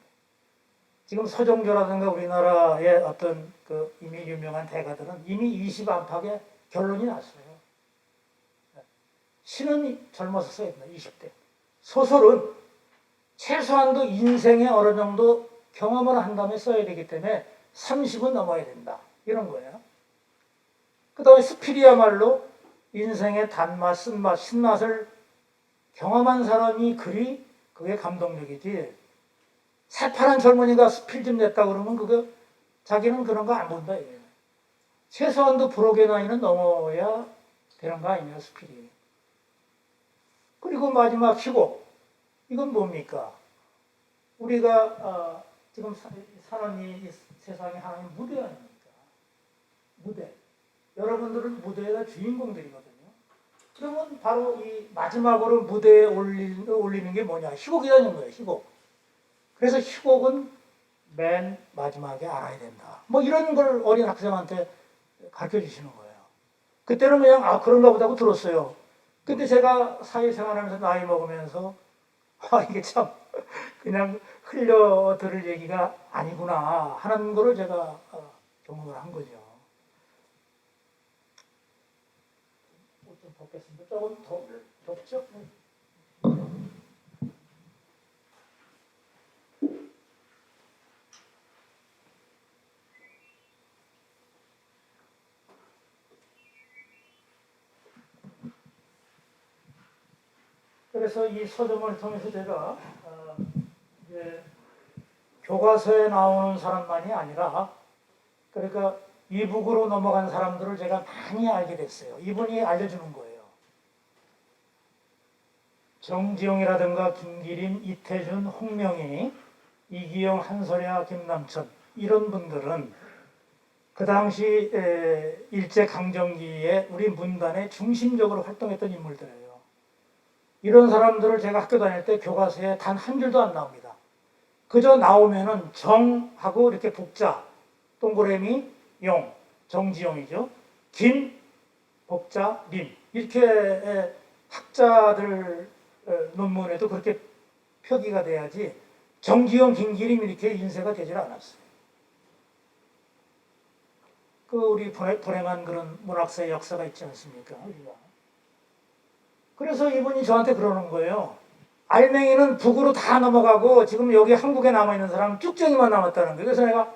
지금 서정조라든가 우리나라의 어떤 그 이미 유명한 대가들은 이미 20 안팎의 결론이 났어요. 시는 젊어서 써야 된다. 20대. 소설은 최소한도 인생의 어느 정도 경험을 한 다음에 써야 되기 때문에 30은 넘어야 된다. 이런 거예요. 그 다음에 수필이야말로 인생의 단맛, 쓴맛, 신맛을 경험한 사람이 글이 그게 감동력이지. 새파란 젊은이가 수필집 냈다 그러면 그거 자기는 그런 거 안 본다. 이거예요. 최소한도 부록의 나이는 넘어야 되는 거 아니냐, 수필이. 그리고 마지막 희곡. 이건 뭡니까? 우리가 지금 사는 이 세상에 하나님 무대 아닙니까? 무대. 여러분들은 무대의 주인공들이거든요. 그러면 바로 이 마지막으로 무대에 올리는 게 뭐냐? 희곡이라는 거예요, 희곡. 그래서 희곡은 맨 마지막에 알아야 된다. 뭐 이런 걸 어린 학생한테 가르쳐 주시는 거예요. 그때는 그냥 그런가 보다 하고 들었어요. 근데 제가 사회생활하면서 나이 먹으면서 이게 참 그냥 흘려 들을 얘기가 아니구나 하는 거를 제가 경험을 한 거죠. 좀 덥겠습니다. 조금 더 덥죠? 그래서 이 서점을 통해서 제가 이제 교과서에 나오는 사람만이 아니라 그러니까 이북으로 넘어간 사람들을 제가 많이 알게 됐어요. 이분이 알려주는 거예요. 정지용이라든가 김기림, 이태준, 홍명희, 이기영, 한소랴, 김남천 이런 분들은 그 당시 일제 강점기에 우리 문단에 중심적으로 활동했던 인물들이에요. 이런 사람들을 제가 학교 다닐 때 교과서에 단 한 줄도 안 나옵니다. 그저 나오면은 정하고 이렇게 복자, 동그라미, 용, 정지용이죠. 김, 복자, 림. 이렇게 학자들 논문에도 그렇게 표기가 돼야지 정지용, 김기림 이렇게 인쇄가 되질 않았어요. 그 우리 불행한 그런 문학사의 역사가 있지 않습니까? 우리가. 그래서 이분이 저한테 그러는 거예요. 알맹이는 북으로 다 넘어가고 지금 여기 한국에 남아있는 사람은 쭉정이만 남았다는 거예요. 그래서 내가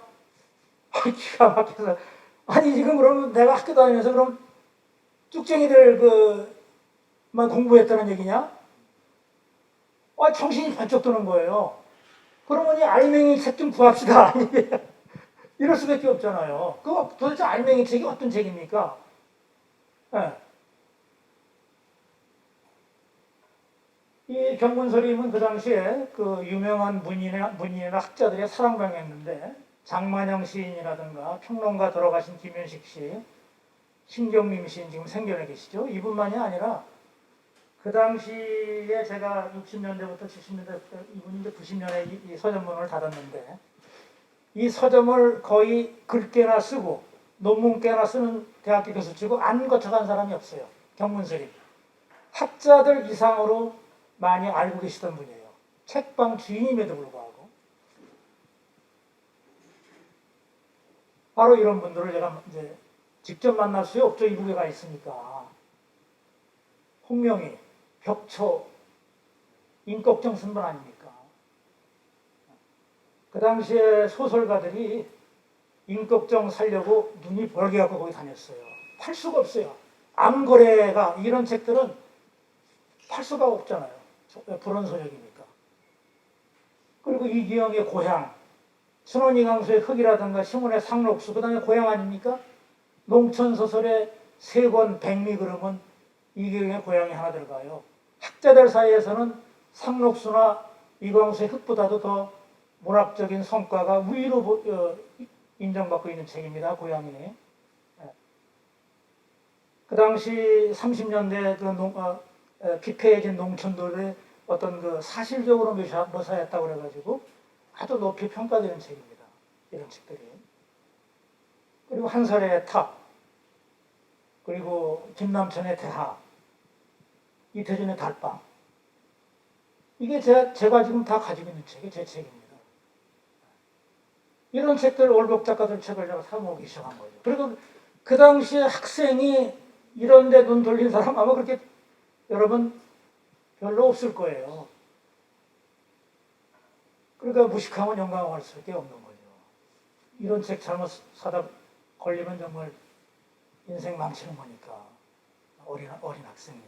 기가 막혀서 아니 지금 그러면 내가 학교 다니면서 그럼 쭉정이들 그만 공부했다는 얘기냐? 정신이 번쩍 드는 거예요. 그러면 이 알맹이 책 좀 구합시다. 이럴 수밖에 없잖아요. 그 도대체 알맹이 책이 어떤 책입니까? 네. 이 경문서림은 그 당시에 그 유명한 문인이나 학자들의 사랑방이었는데 장만영 시인이라든가 평론가 돌아가신 김현식 씨, 신경림 시인 지금 생전에 계시죠? 이분만이 아니라 그 당시에 제가 60년대부터 70년대부터 이분이 이제 90년에 이 서점문을 닫았는데 이 서점을 거의 글게나 쓰고 논문게나 쓰는 대학교 교수치고 안 거쳐간 사람이 없어요. 경문서림. 학자들 이상으로 많이 알고 계시던 분이에요. 책방 주인임에도 불구하고. 바로 이런 분들을 제가 이제 직접 만날 수 없죠. 이북에 가 있으니까. 홍명희, 벽초, 임꺽정 쓴 분 아닙니까? 그 당시에 소설가들이 임꺽정 살려고 눈이 벌게 갖고 거기 다녔어요. 팔 수가 없어요. 암거래가 이런 책들은 팔 수가 없잖아요. 불원소적이니까. 그리고 이기영의 고향, 순원이강수의 흙이라든가 시문의 상록수, 그 다음에 고향 아닙니까? 농촌소설의 세권 백미 그러면 이기영의 고향이 하나 들어가요. 학자들 사이에서는 상록수나 이광수의 흙보다도 더 문학적인 성과가 우위로 인정받고 있는 책입니다. 고향이. 그 당시 30년대 피폐해진 농촌들의 어떤 그 사실적으로 묘사했다고 그래가지고 아주 높이 평가되는 책입니다. 이런 책들이. 그리고 한설의 탑, 그리고 김남천의 대하, 이태준의 달방. 이게 제가 지금 다 가지고 있는 책이 제 책입니다. 이런 책들, 월곡 작가들 책을 제가 사모으기 시작한 거죠. 그리고 그 당시에 학생이 이런 데 눈 돌린 사람 아마 그렇게 여러분 별로 없을 거예요. 그러니까 무식하면 영광할 수밖에 없는 거죠. 이런 책 잘못 사다 걸리면 정말 인생 망치는 거니까. 어린 학생이.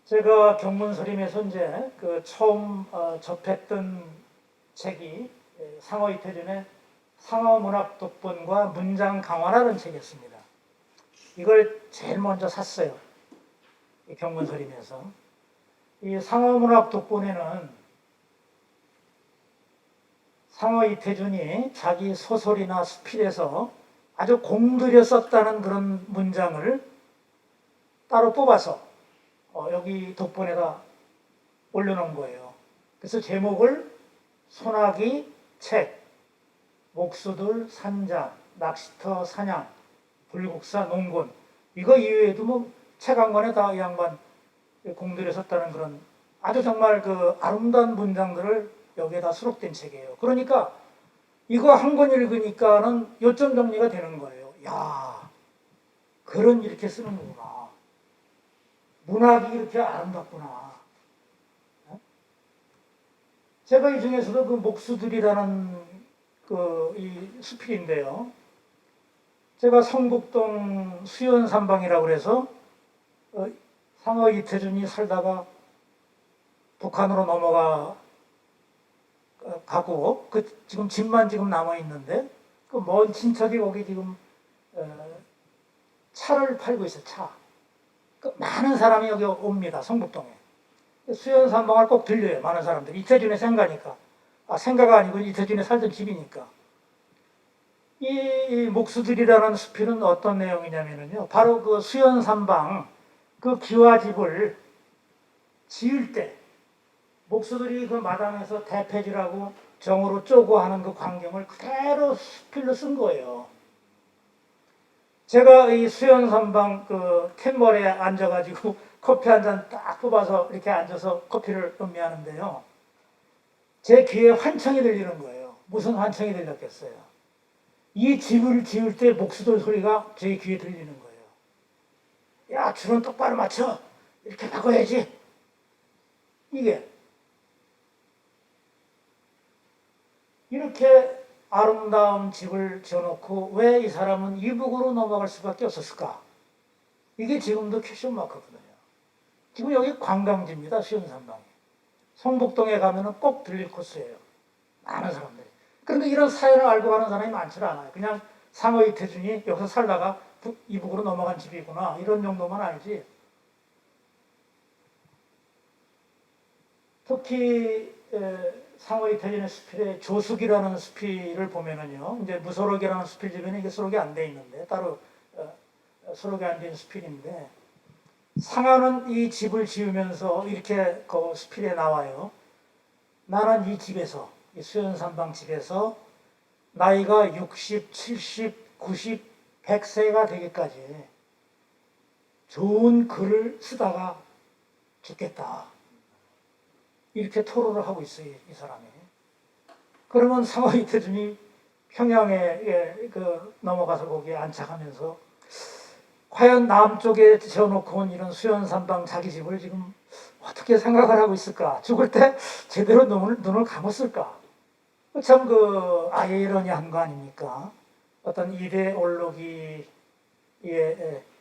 제가 경문서림에서 이제 그 처음 접했던 책이 상어 이태준의 상어문학 독본과 문장 강화라는 책이었습니다. 이걸 제일 먼저 샀어요. 이 경문서림에서. 이 상어문학 독본에는 상어 이태준이 자기 소설이나 수필에서 아주 공들여 썼다는 그런 문장을 따로 뽑아서 여기 독본에다 올려놓은 거예요. 그래서 제목을 소나기, 책, 목수들, 산장, 낚시터, 사냥, 불국사, 농곤 이거 이외에도 뭐 책 한 권에 다 이 양반 공들여 썼다는 그런 아주 정말 그 아름다운 문장들을 여기에다 수록된 책이에요. 그러니까 이거 한 권 읽으니까는 요점 정리가 되는 거예요. 야, 글은 이렇게 쓰는 거구나. 문학이 이렇게 아름답구나. 제가 이 중에서도 그 목수들이라는 이 수필인데요. 제가 성북동 수연산방이라고 그래서 상어 이태준이 살다가 북한으로 가고 지금 집만 지금 남아 있는데 그 먼 친척이 거기 지금 차를 팔고 있어요. 차. 많은 사람이 여기 옵니다. 성북동에. 수연산방을 꼭 들려요. 많은 사람들이. 이태준의 생가니까. 생가가 아니고 이태준이 살던 집이니까. 이 목수들이라는 수필은 어떤 내용이냐면요. 바로 그 수연산방 그 기와집을 지을 때 목수들이 그 마당에서 대패질하고 정으로 쪼고 하는 그 광경을 그대로 수필로 쓴 거예요. 제가 이 수연산방 그 캔머리에 앉아가지고 커피 한 잔 딱 뽑아서 이렇게 앉아서 커피를 음미하는데요. 제 귀에 환청이 들리는 거예요. 무슨 환청이 들렸겠어요? 이 집을 지을 때 목수들 소리가 제 귀에 들리는 거예요. 야, 줄은 똑바로 맞춰. 이렇게 박아야지. 이게. 이렇게 아름다운 집을 지어놓고 왜 이 사람은 이북으로 넘어갈 수밖에 없었을까? 이게 지금도 퀘션 마크거든요. 지금 여기 관광지입니다. 수연산방이. 성북동에 가면 꼭 들릴 코스예요. 많은 사람들이. 그런데 이런 사연을 알고 가는 사람이 많지 않아요. 그냥 상어 이태준이 여기서 살다가 이북으로 넘어간 집이구나 이런 정도만 알지. 특히 상어 이태준의 수필에 조숙이라는 수필을 보면은요, 이제 무소록이라는 수필 집에는 이게 수록이 안 돼 있는데 따로 수록이 안 된 수필인데, 상어는 이 집을 지으면서 이렇게 그 수필에 나와요. 나는 이 집에서, 이 수연산방 집에서 나이가 60, 70, 90, 100세가 되기까지 좋은 글을 쓰다가 죽겠다. 이렇게 토로를 하고 있어요, 이 사람이. 그러면 상어 이태준이 평양에 넘어가서 거기에 안착하면서 과연 남쪽에 지어놓고 온 이런 수연산방 자기 집을 지금 어떻게 생각을 하고 있을까? 죽을 때 제대로 눈을 감았을까? 참 아이러니한 거 아닙니까? 어떤 이데올로기에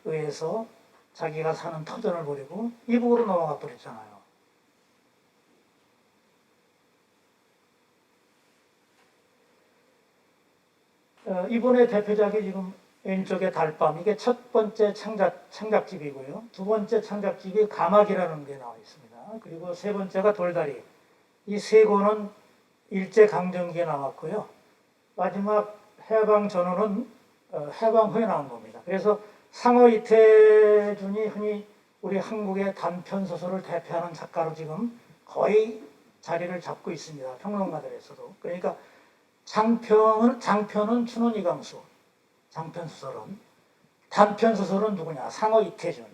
의해서 자기가 사는 터전을 버리고 이북으로 넘어가 버렸잖아요. 이번에 대표작이 지금 왼쪽에 달밤, 이게 첫 번째 창작집이고요. 두 번째 창작집이 가막이라는 게 나와 있습니다. 그리고 세 번째가 돌다리. 이 세 권은 일제강점기에 나왔고요. 마지막 해방 전후는 해방 후에 나온 겁니다. 그래서 상어 이태준이 흔히 우리 한국의 단편 소설을 대표하는 작가로 지금 거의 자리를 잡고 있습니다. 평론가들에서도. 그러니까 장편은 춘원 이광수, 장편 소설은. 단편 소설은 누구냐? 상어 이태준.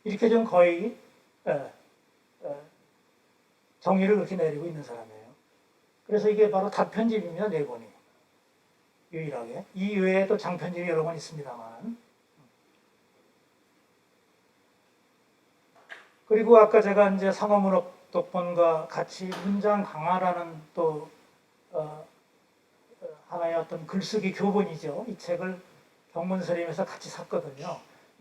이렇게 좀 거의 정의를 그렇게 내리고 있는 사람이에요. 그래서 이게 바로 단편집입니다. 네 권이. 유일하게. 이 외에도 장편집이 여러 권 있습니다만. 그리고 아까 제가 이제 상어문학 독본과 같이 문장 강화라는 또 하나의 어떤 글쓰기 교본이죠. 이 책을 경문서점에서 같이 샀거든요.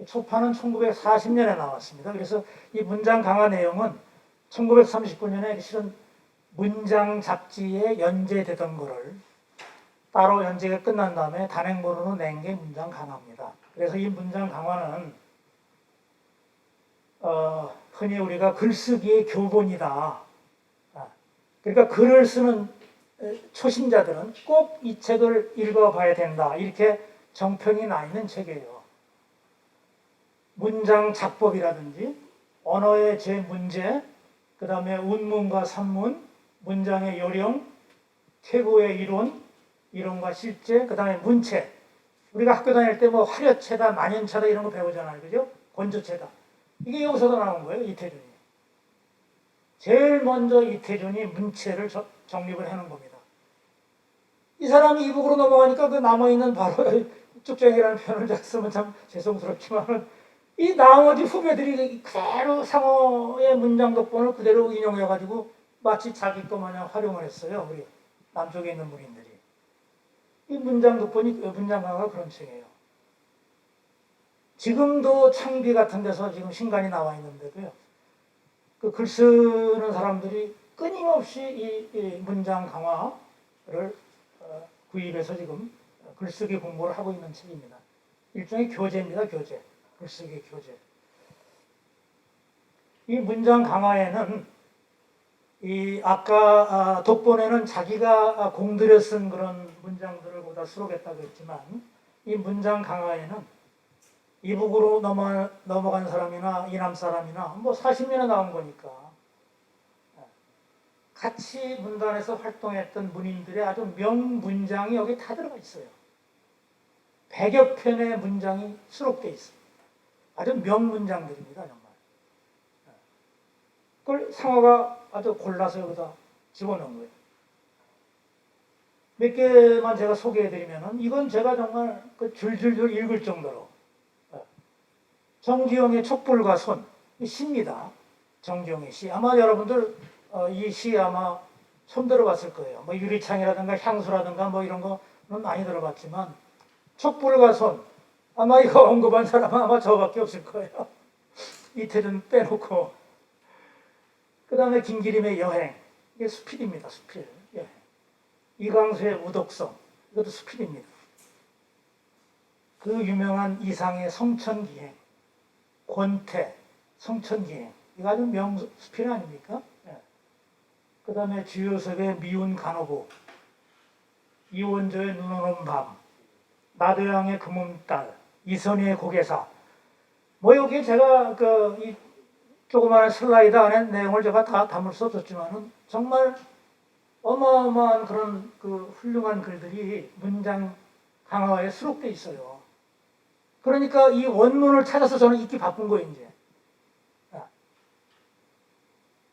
초판은 1940년에 나왔습니다. 그래서 이 문장 강화 내용은 1939년에 실은 문장 잡지에 연재되던 거를 따로 연재가 끝난 다음에 단행본으로 낸 게 문장 강화입니다. 그래서 이 문장 강화는 흔히 우리가 글쓰기의 교본이다. 그러니까 글을 쓰는 초심자들은 꼭 이 책을 읽어봐야 된다. 이렇게 정평이 나 있는 책이에요. 문장 작법이라든지 언어의 제문제, 그 다음에 운문과 산문, 문장의 요령, 퇴고의 이론, 이론과 실제, 그 다음에 문체. 우리가 학교 다닐 때 뭐 화려체다, 만연차다 이런 거 배우잖아요. 그죠? 건조체다. 이게 여기서도 나온 거예요. 이태준이. 제일 먼저 이태준이 문체를 정립을 해놓은 겁니다. 이 사람이 이북으로 넘어가니까 그 남아있는 바로 쭉정이라는 표현을 쓰면 참 죄송스럽지만 이 나머지 후배들이 그대로 상어의 문장 독본을 그대로 인용해가지고 마치 자기 거 마냥 활용을 했어요. 우리 남쪽에 있는 문인들이. 이 문장 독본이, 문장 강화가 그런 책이에요. 지금도 창비 같은 데서 지금 신간이 나와 있는데도요. 그 글 쓰는 사람들이 끊임없이 이 문장 강화를 구입해서 지금 글쓰기 공부를 하고 있는 책입니다. 일종의 교재입니다. 교재. 글쓰기 교재. 이 문장 강화에는 이 아까 독본에는 자기가 공들여 쓴 그런 문장들을 보다 수록했다고 했지만 이 문장 강화에는 이북으로 넘어간 사람이나 이남 사람이나 뭐 40년에 나온 거니까 같이 문단에서 활동했던 문인들의 아주 명문장이 여기 다 들어가 있어요. 100여 편의 문장이 수록되어 있어요. 아주 명문장들입니다, 정말. 그걸 상어가 아주 골라서 여기다 집어넣은 거예요. 몇 개만 제가 소개해드리면은 이건 제가 정말 그 줄줄줄 읽을 정도로 정기용의 촛불과 손, 이 시입니다. 정기용의 시. 아마 여러분들 이 시 아마 처음 들어봤을 거예요. 뭐 유리창이라든가 향수라든가 뭐 이런 거는 많이 들어봤지만 촛불과 손, 아마 이거 언급한 사람은 아마 저밖에 없을 거예요. 이태준 빼놓고. 그 다음에 김기림의 여행, 이게 수필입니다. 수필. 여행. 이광수의 우독성, 이것도 수필입니다. 그 유명한 이상의 성천기행, 권태, 성천기행, 이거 아주 명수필 아닙니까? 그 다음에 주요섭의 미운 간호부, 이원조의 눈 오는 밤, 나도양의 금음딸, 이선희의 고개사. 뭐 여기 제가 이 조그마한 슬라이드 안에 내용을 제가 다 담을 수 없었지만은 정말 어마어마한 그런 그 훌륭한 글들이 문장 강화에 수록돼 있어요. 그러니까 이 원문을 찾아서 저는 읽기 바쁜 거예요, 이제.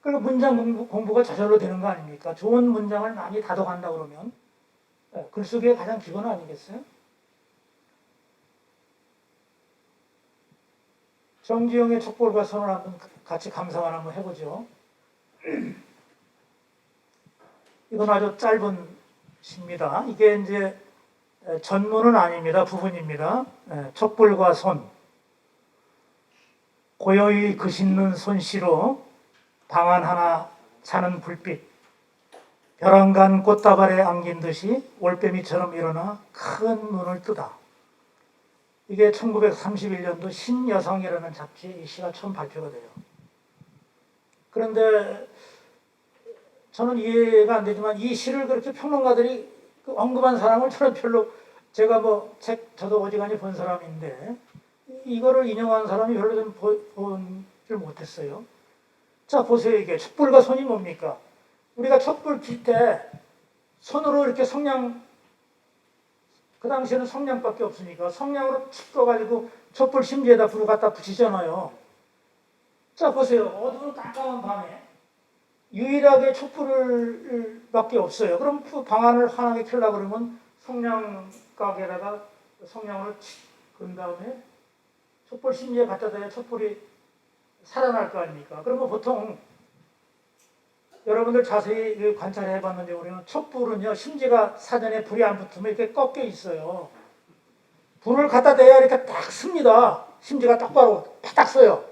그리고 문장 공부가 저절로 되는 거 아닙니까? 좋은 문장을 많이 다독한다 그러면 글쓰기의 가장 기본 아니겠어요? 정지영의 촛불과 선을 한번 같이 감상을 한번 해보죠. 이건 아주 짧은 시입니다. 이게 이제 전문은 아닙니다. 부분입니다. 촛불과 손. 고요히 그신는 손씨로 방안 하나 차는 불빛. 벼랑간 꽃다발에 안긴 듯이 올빼미처럼 일어나 큰 눈을 뜨다. 이게 1931년도 신여성이라는 잡지에 이 시가 처음 발표가 돼요. 그런데 저는 이해가 안 되지만 이 시를 그렇게 평론가들이 언급한 사람을 저는 별로, 제가 뭐 책 저도 어지간히 본 사람인데 이거를 인용한 사람이 별로 좀 본 줄 못했어요. 자, 보세요. 이게 촛불과 손이 뭡니까? 우리가 촛불 필 때 손으로 이렇게 성냥, 그 당시에는 성냥밖에 없으니까 성냥으로 툭 떠가지고 촛불 심지에다 불을 갖다 붙이잖아요. 자, 보세요. 어두운 깜깜한 밤에 유일하게 촛불을 밖에 없어요. 그럼 그 방안을 환하게 켜려고 그러면 성냥가게에다가 성냥으로 칙 건 다음에 촛불 심지에 갖다 대야 촛불이 살아날 거 아닙니까? 그러면 보통 여러분들 자세히 관찰해 봤는데 우리는 촛불은요, 심지가 사전에 불이 안 붙으면 이렇게 꺾여 있어요. 불을 갖다 대야 이렇게 딱 씁니다. 심지가 똑바로 바닥 서요.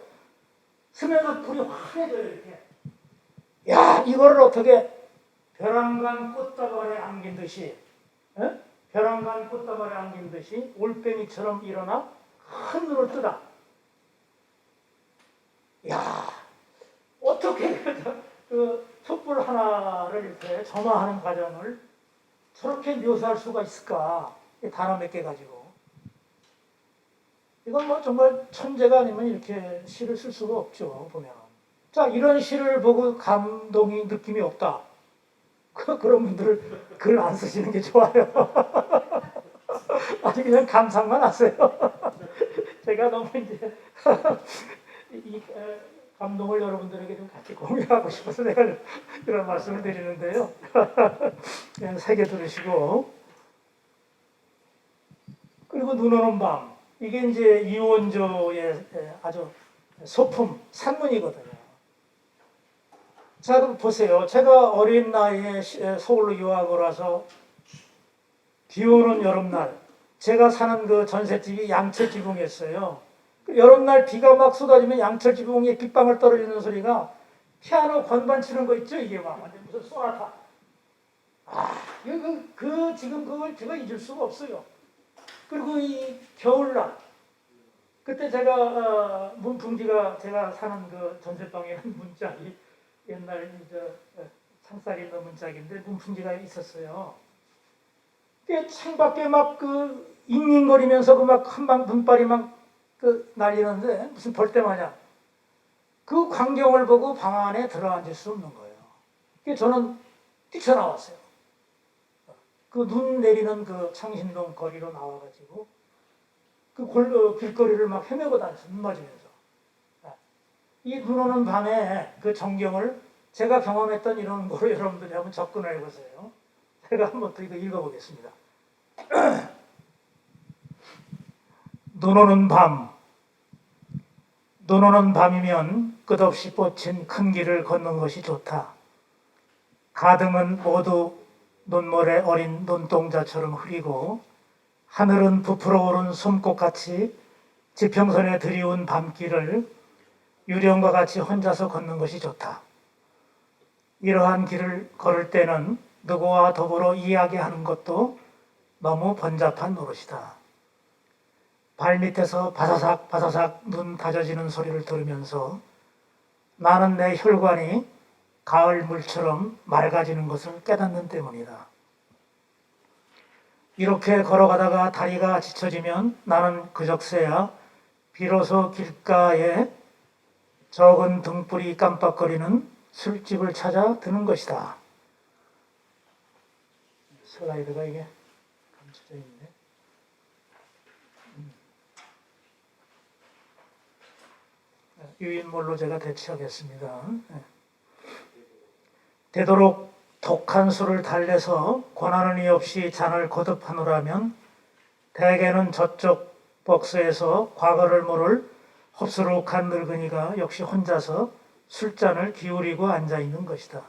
쓰면서 불이 환해져요, 이렇게. 야, 이거를 어떻게 벼랑간 꽃다발에 안긴 듯이, 벼랑간 꽃다발에 안긴 듯이 올빼미처럼 일어나 큰 눈을 뜨다. 야, 어떻게 그 촛불 하나를 이렇게 점화하는 과정을 저렇게 묘사할 수가 있을까? 단어 몇 개 가지고. 이건 뭐 정말 천재가 아니면 이렇게 시를 쓸 수가 없죠, 보면. 자, 이런 시를 보고 감동이, 느낌이 없다. 그런 분들을 글 안 쓰시는 게 좋아요. 아주 그냥 감상만 하세요. 제가 너무 이제 이 감동을 여러분들에게 좀 같이 공유하고 싶어서 내가 이런 말씀을 드리는데요. 그냥 새겨 들으시고. 그리고 눈 오는 밤. 이게 이제 이원조의 아주 소품, 산문이거든요. 자, 그럼 보세요. 제가 어린 나이에 서울로 유학을 와서 비 오는 여름날, 제가 사는 그 전셋집이 양철지붕이었어요. 여름날 비가 막 쏟아지면 양철지붕에 빗방울 떨어지는 소리가 피아노 건반 치는 거 있죠? 이게 막 완전 무슨 소나타. 지금 그걸 제가 잊을 수가 없어요. 그리고 이 겨울날, 그때 제가 문풍지가 제가 사는 그 전셋방에는 문짝이 옛날 창살이 넘은 짝인데 문풍지가 있었어요. 그 창밖에 막 그 잉잉거리면서 그 막 한방 눈발이 막 그 날리는데 무슨 벌떼 마냥 그 광경을 보고 방 안에 들어앉을 수 없는 거예요. 그래서 저는 뛰쳐나왔어요. 그 눈 내리는 그 창신동 거리로 나와가지고 그 길거리를 막 헤매고 다녔어요. 눈 맞으면서. 이 눈 오는 밤에 그 전경을 제가 경험했던 이런 거로 여러분들이 한번 접근을 해보세요. 제가 한번 또 이거 읽어보겠습니다. 눈 오는 밤. 눈 오는 밤이면 끝없이 뻗친 큰 길을 걷는 것이 좋다. 가등은 모두 눈물에 어린 눈동자처럼 흐리고 하늘은 부풀어 오른 솜꽃같이 지평선에 들이운 밤길을 유령과 같이 혼자서 걷는 것이 좋다. 이러한 길을 걸을 때는 누구와 더불어 이야기하는 것도 너무 번잡한 노릇이다. 발밑에서 바사삭 바사삭 눈 다져지는 소리를 들으면서 나는 내 혈관이 가을 물처럼 맑아지는 것을 깨닫는 때문이다. 이렇게 걸어가다가 다리가 지쳐지면 나는 그적새야 비로소 길가에 적은 등불이 깜빡거리는 술집을 찾아 드는 것이다. 슬라이드가 이게 감춰져 있네. 유인물로 제가 대체하겠습니다. 되도록 독한 술을 달래서 권하는 이 없이 잔을 거듭하노라면 대개는 저쪽 복서에서 과거를 모를 헛수룩한 늙은이가 역시 혼자서 술잔을 기울이고 앉아있는 것이다.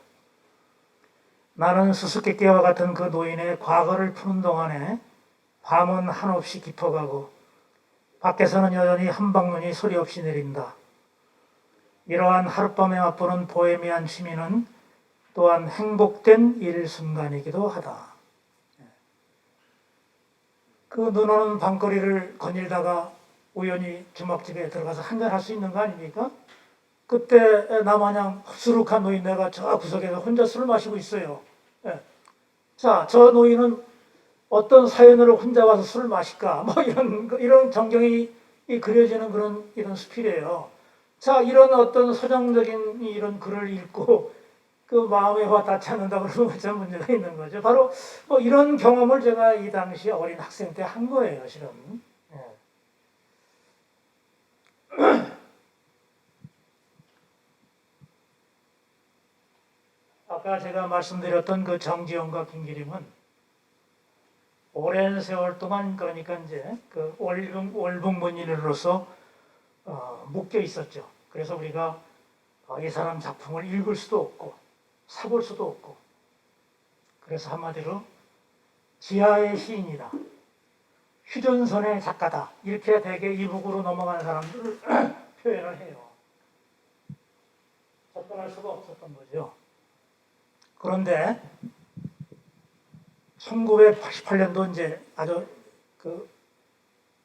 나는 수수께끼와 같은 그 노인의 과거를 푸는 동안에 밤은 한없이 깊어가고 밖에서는 여전히 한방눈이 소리 없이 내린다. 이러한 하룻밤에 맛보는 보헤미안 취미는 또한 행복된 일순간이기도 하다. 그 눈 오는 밤거리를 거닐다가 우연히 주막집에 들어가서 한잔할 수 있는 거 아닙니까? 그때 나마냥 흡수룩한 노인네가 저 구석에서 혼자 술을 마시고 있어요. 자, 저 노인은 어떤 사연으로 혼자 와서 술을 마실까? 뭐 이런 전경이 그려지는 그런 이런 수필이에요. 자, 이런 어떤 서정적인 이런 글을 읽고 그 마음의 화 닿지 않는다 그러면 참 문제가 있는 거죠. 바로 뭐 이런 경험을 제가 이 당시 어린 학생 때 한 거예요, 실은. 아까 제가 말씀드렸던 그 정지영과 김기림은 오랜 세월 동안 그러니까 이제 그 월북문인으로서 묶여 있었죠. 그래서 우리가 이 사람 작품을 읽을 수도 없고 사볼 수도 없고, 그래서 한마디로 지하의 시인이다, 휴전선의 작가다, 이렇게 되게 이북으로 넘어가는 사람들을 표현을 해요. 접근할 수가 없었던 거죠. 그런데 1988년도 이제 아주 그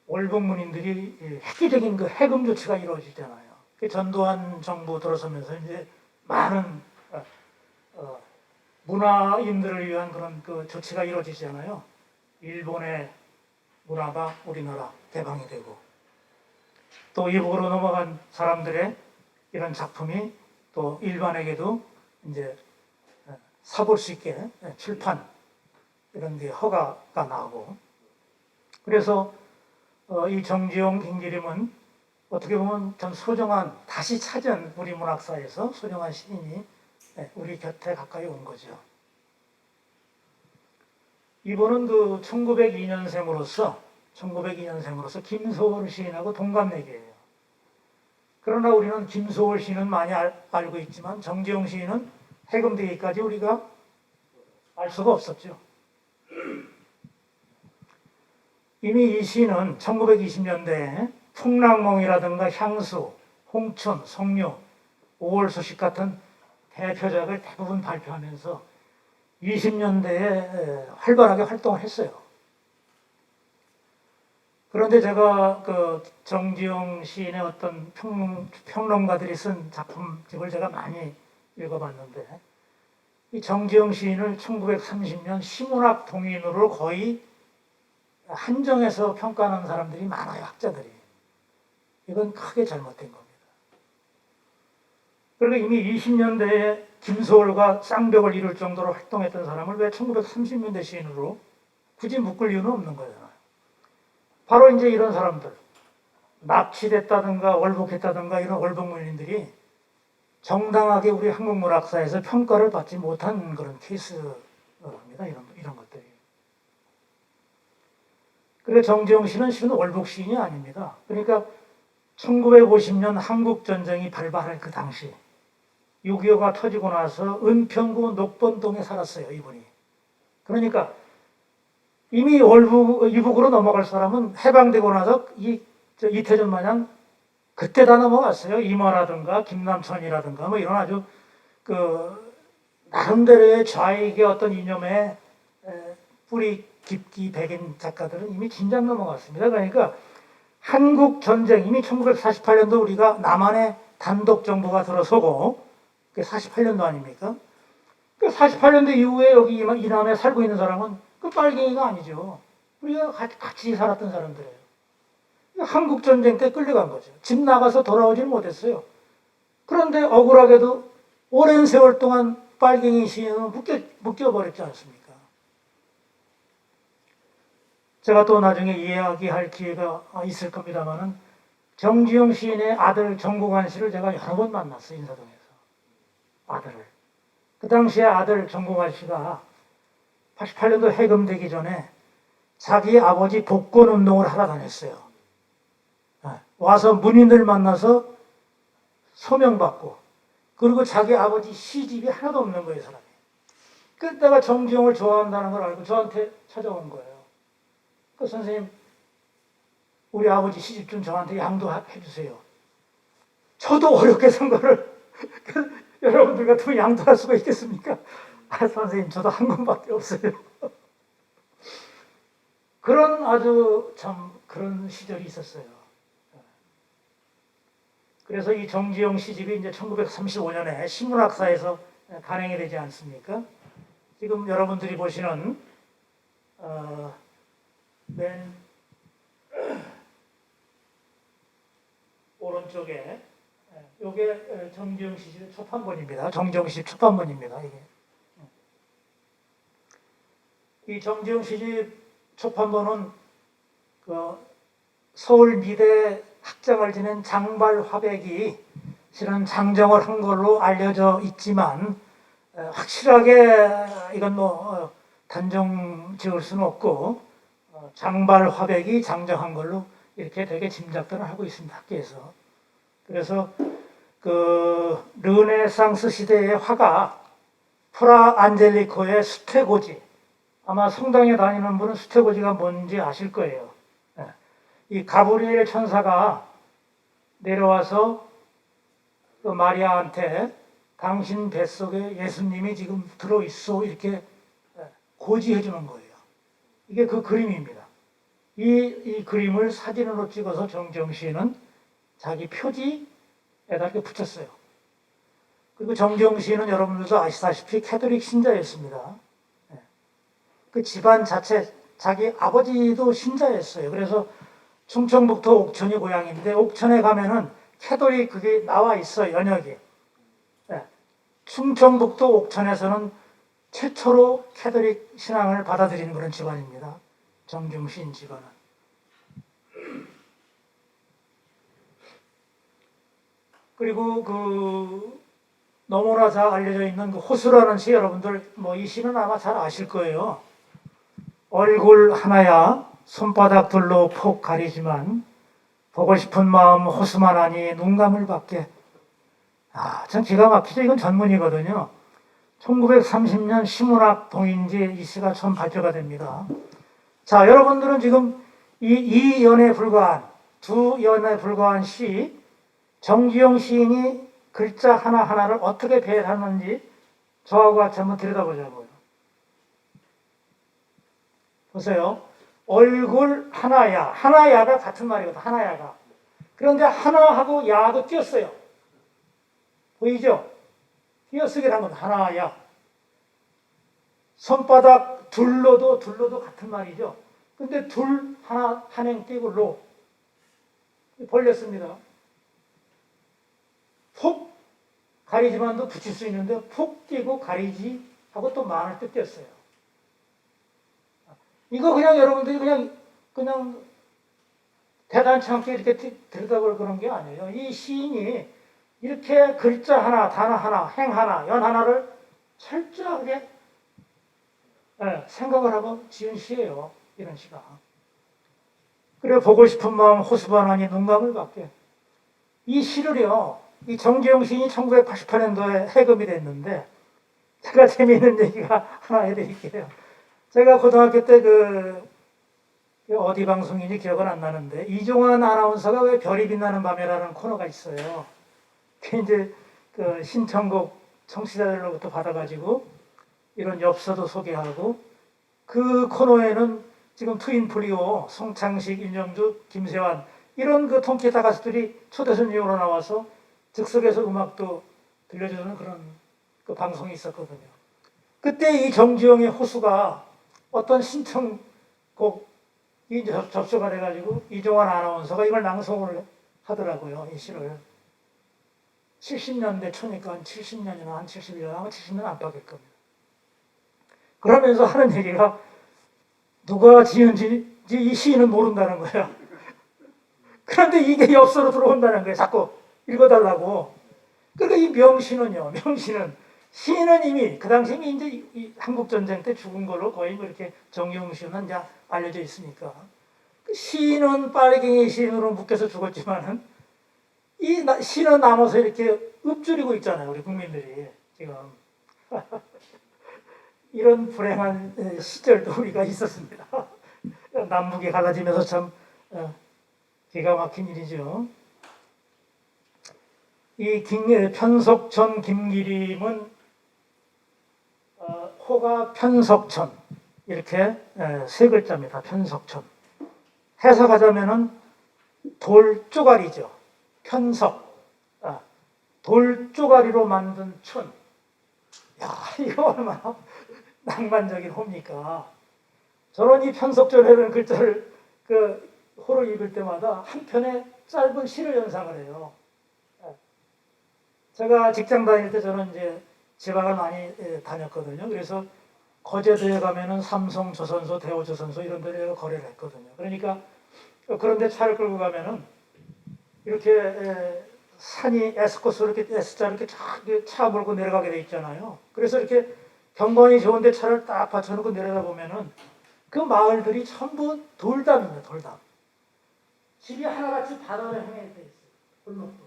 월북문인들이 획기적인 그 해금 조치가 이루어지잖아요. 전두환 정부 들어서면서 이제 많은 문화인들을 위한 그런 그 조치가 이루어지잖아요. 일본의 문화가 우리나라 개방이 되고, 또 이북으로 넘어간 사람들의 이런 작품이 또 일반에게도 이제 사볼 수 있게 출판 이런 게 허가가 나고, 그래서 이 정지용, 김기림은 어떻게 보면 참 소중한, 다시 찾은 우리 문학사에서 소중한 시인이 우리 곁에 가까이 온 거죠. 이분은 그 1902년생으로서 김소월 시인하고 동갑내기예요. 그러나 우리는 김소월 시인은 많이 알고 있지만 정지용 시인은 해금되기까지 우리가 알 수가 없었죠. 이미 이 시인은 1920년대에 풍랑몽이라든가 향수, 홍천, 성묘, 5월 소식 같은 대표작을 대부분 발표하면서 20년대에 활발하게 활동을 했어요. 그런데 제가 그 정지용 시인의 어떤 평론가들이 쓴 작품집을 제가 많이 읽어봤는데 이 정지영 시인을 1930년 시문학 동인으로 거의 한정해서 평가하는 사람들이 많아요, 학자들이. 이건 크게 잘못된 겁니다. 그리고 이미 20년대에 김소월과 쌍벽을 이룰 정도로 활동했던 사람을 왜 1930년대 시인으로 굳이 묶을 이유는 없는 거잖아요. 바로 이제 이런 사람들, 납치됐다든가 월북했다든가 이런 월북문인들이 정당하게 우리 한국 문학사에서 평가를 받지 못한 그런 케이스입니다. 이런 것들이. 그래 정지영 씨는 실은 월북 시인이 아닙니다. 그러니까 1950년 한국전쟁이 발발할 그 당시 6.25가 터지고 나서 은평구 녹번동에 살았어요, 이분이. 그러니까 이미 이북으로 넘어갈 사람은 해방되고 나서 이태준 마냥 그때 다 넘어갔어요. 이모라든가 김남천이라든가 뭐 이런 아주 나름대로의 좌익의 어떤 이념에 뿌리 깊이 배긴 작가들은 이미 진작 넘어갔습니다. 그러니까 한국 전쟁 이미 1948년도 우리가 남한의 단독 정부가 들어서고 그게 48년도 아닙니까? 그 48년도 이후에 여기 이남에 살고 있는 사람은 그 빨갱이가 아니죠. 우리가 같이 살았던 사람들이에요. 한국 전쟁 때 끌려간 거죠. 집 나가서 돌아오지는 못했어요. 그런데 억울하게도 오랜 세월 동안 빨갱이 시인은 묶여버렸지 않습니까? 제가 또 나중에 이야기할 기회가 있을 겁니다만은 정지용 시인의 아들 정공환 씨를 제가 여러 번 만났어요, 인사동에서. 아들을. 그 당시에 아들 정공환 씨가 88년도 해금되기 전에 자기 아버지 복권 운동을 하러 다녔어요. 와서 문인들 만나서 소명받고, 그리고 자기 아버지 시집이 하나도 없는 거예요, 사람이. 그래서 내가 정지용을 좋아한다는 걸 알고 저한테 찾아온 거예요. 그 선생님, 우리 아버지 시집 좀 저한테 양도해 주세요. 저도 어렵게 산 거를 여러분들 같으면 양도할 수가 있겠습니까? 선생님, 저도 한 권밖에 없어요. 그런 아주 참 그런 시절이 있었어요. 그래서 이 정지용 시집이 이제 1935년에 신문학사에서 간행이 되지 않습니까? 지금 여러분들이 보시는 맨 오른쪽에 이게 정지용 시집의 초판본입니다. 정지용 시집 초판본입니다. 이게. 이 정지용 시집 초판본은 서울 미대 학장을 지낸 장발 화백이 실은 장정을 한 걸로 알려져 있지만 확실하게 이건 뭐 단정 지을 수는 없고 장발 화백이 장정한 걸로 이렇게 되게 짐작들을 하고 있습니다, 학계에서. 그래서 르네상스 시대의 화가 프라 안젤리코의 수태고지, 아마 성당에 다니는 분은 수태고지가 뭔지 아실 거예요. 이 가브리엘 천사가 내려와서 그 마리아한테 당신 뱃속에 예수님이 지금 들어있어 이렇게 고지해 주는 거예요. 이게 그 그림입니다. 이 그림을 사진으로 찍어서 정지용 시인은 자기 표지에다 이렇게 붙였어요. 그리고 정지용 시인은 여러분들도 아시다시피 캐톨릭 신자였습니다. 그 집안 자체, 자기 아버지도 신자였어요. 그래서 충청북도 옥천이 고향인데 옥천에 가면은 캐톨릭 그게 나와 있어요, 연역이. 충청북도 옥천에서는 최초로 캐톨릭 신앙을 받아들이는 그런 집안입니다. 정지용 시인 집안은. 그리고 너무나 잘 알려져 있는 그 호수라는 시, 여러분들 뭐 이 시는 아마 잘 아실 거예요. 얼굴 하나야 손바닥 둘로 폭 가리지만 보고 싶은 마음 호수만 하니 눈 감을 밖에. 참 기가 막히죠. 이건 전문이거든요. 1930년 시문학 동인지 이 시가 처음 발표가 됩니다. 자, 여러분들은 지금 이 연에 불과한, 두 연에 불과한 시, 정지용 시인이 글자 하나하나를 어떻게 배열하는지 저하고 같이 한번 들여다보자고요. 보세요. 얼굴 하나야. 하나야가 같은 말이거든. 하나야가. 그런데 하나하고 야하고 띄었어요. 보이죠? 띄어쓰기란 건 하나야. 손바닥 둘러도 같은 말이죠. 근데 둘 하나 한행 띄고 로 벌렸습니다. 푹 가리지만도 붙일 수 있는데 푹 띄고 가리지 하고 또 만을 또 띄었어요. 이거 그냥 여러분들이 그냥 대단치 않게 이렇게 들여다볼 그런 게 아니에요. 이 시인이 이렇게 글자 하나, 단어 하나, 행 하나, 연 하나를 철저하게 생각을 하고 지은 시예요. 이런 시가. 그래 보고 싶은 마음 호수반하니 눈감을 받게. 이 시를요. 이 정지영 시인이 1988년도에 해금이 됐는데 제가 재미있는 얘기가 하나 해드릴게요. 제가 고등학교 때 어디 방송인지 기억은 안 나는데 이종환 아나운서가 왜 별이 빛나는 밤에라는 코너가 있어요. 그 이제 그 신청곡 청취자들로부터 받아가지고 이런 엽서도 소개하고 그 코너에는 지금 트윈플리오, 송창식, 윤영주, 김세환 이런 그 통기타 가수들이 초대 손님으로 나와서 즉석에서 음악도 들려주는 그런 그 방송이 있었거든요. 그때 이 정지영의 호수가 어떤 신청곡이 접수가 돼가지고 이종환 아나운서가 이걸 낭송을 하더라고요. 이 시를. 70년대 초니까 한 70년이나 한 71년, 아마 70년 안팎일 겁니다. 그러면서 하는 얘기가 누가 지은지 이 시인은 모른다는 거야. 그런데 이게 엽서로 들어온다는 거예요. 자꾸 읽어달라고. 그러니까 이 명시는요. 시인은 이미 그 당시에 이제 이 한국전쟁 때 죽은 걸로 거의 뭐 이렇게 정용 시인은 이제 알려져 있으니까. 시인은 빨갱이 시인으로 묶여서 죽었지만은 이 시는 남아서 이렇게 읊조리고 있잖아요. 우리 국민들이 지금. 이런 불행한 시절도 우리가 있었습니다. 남북이 갈라지면서 참 기가 막힌 일이죠. 이 편석천 김기림은 호가 편석천 이렇게 세 글자입니다. 편석천. 해석하자면은 돌조가리죠. 편석. 돌조가리로 만든 천. 야, 이거 얼마나 낭만적인 호입니까? 저런 이 편석절이라는 글자를 그 호를 읽을 때마다 한 편의 짧은 시를 연상을 해요. 제가 직장 다닐 때 저는 이제 지방을 많이 다녔거든요. 그래서 거제도에 가면은 삼성, 조선소, 대우조선소 이런 데를 거래를 했거든요. 그러니까 그런데 차를 끌고 가면은 이렇게 산이 S코스로 이렇게 S자 이렇게 차 몰고 내려가게 돼 있잖아요. 그래서 이렇게 경관이 좋은데 차를 딱 받쳐놓고 내려다 보면은 그 마을들이 전부 돌담입니다. 돌담. 집이 하나같이 바다에 향해 돼 있어요. 골목도.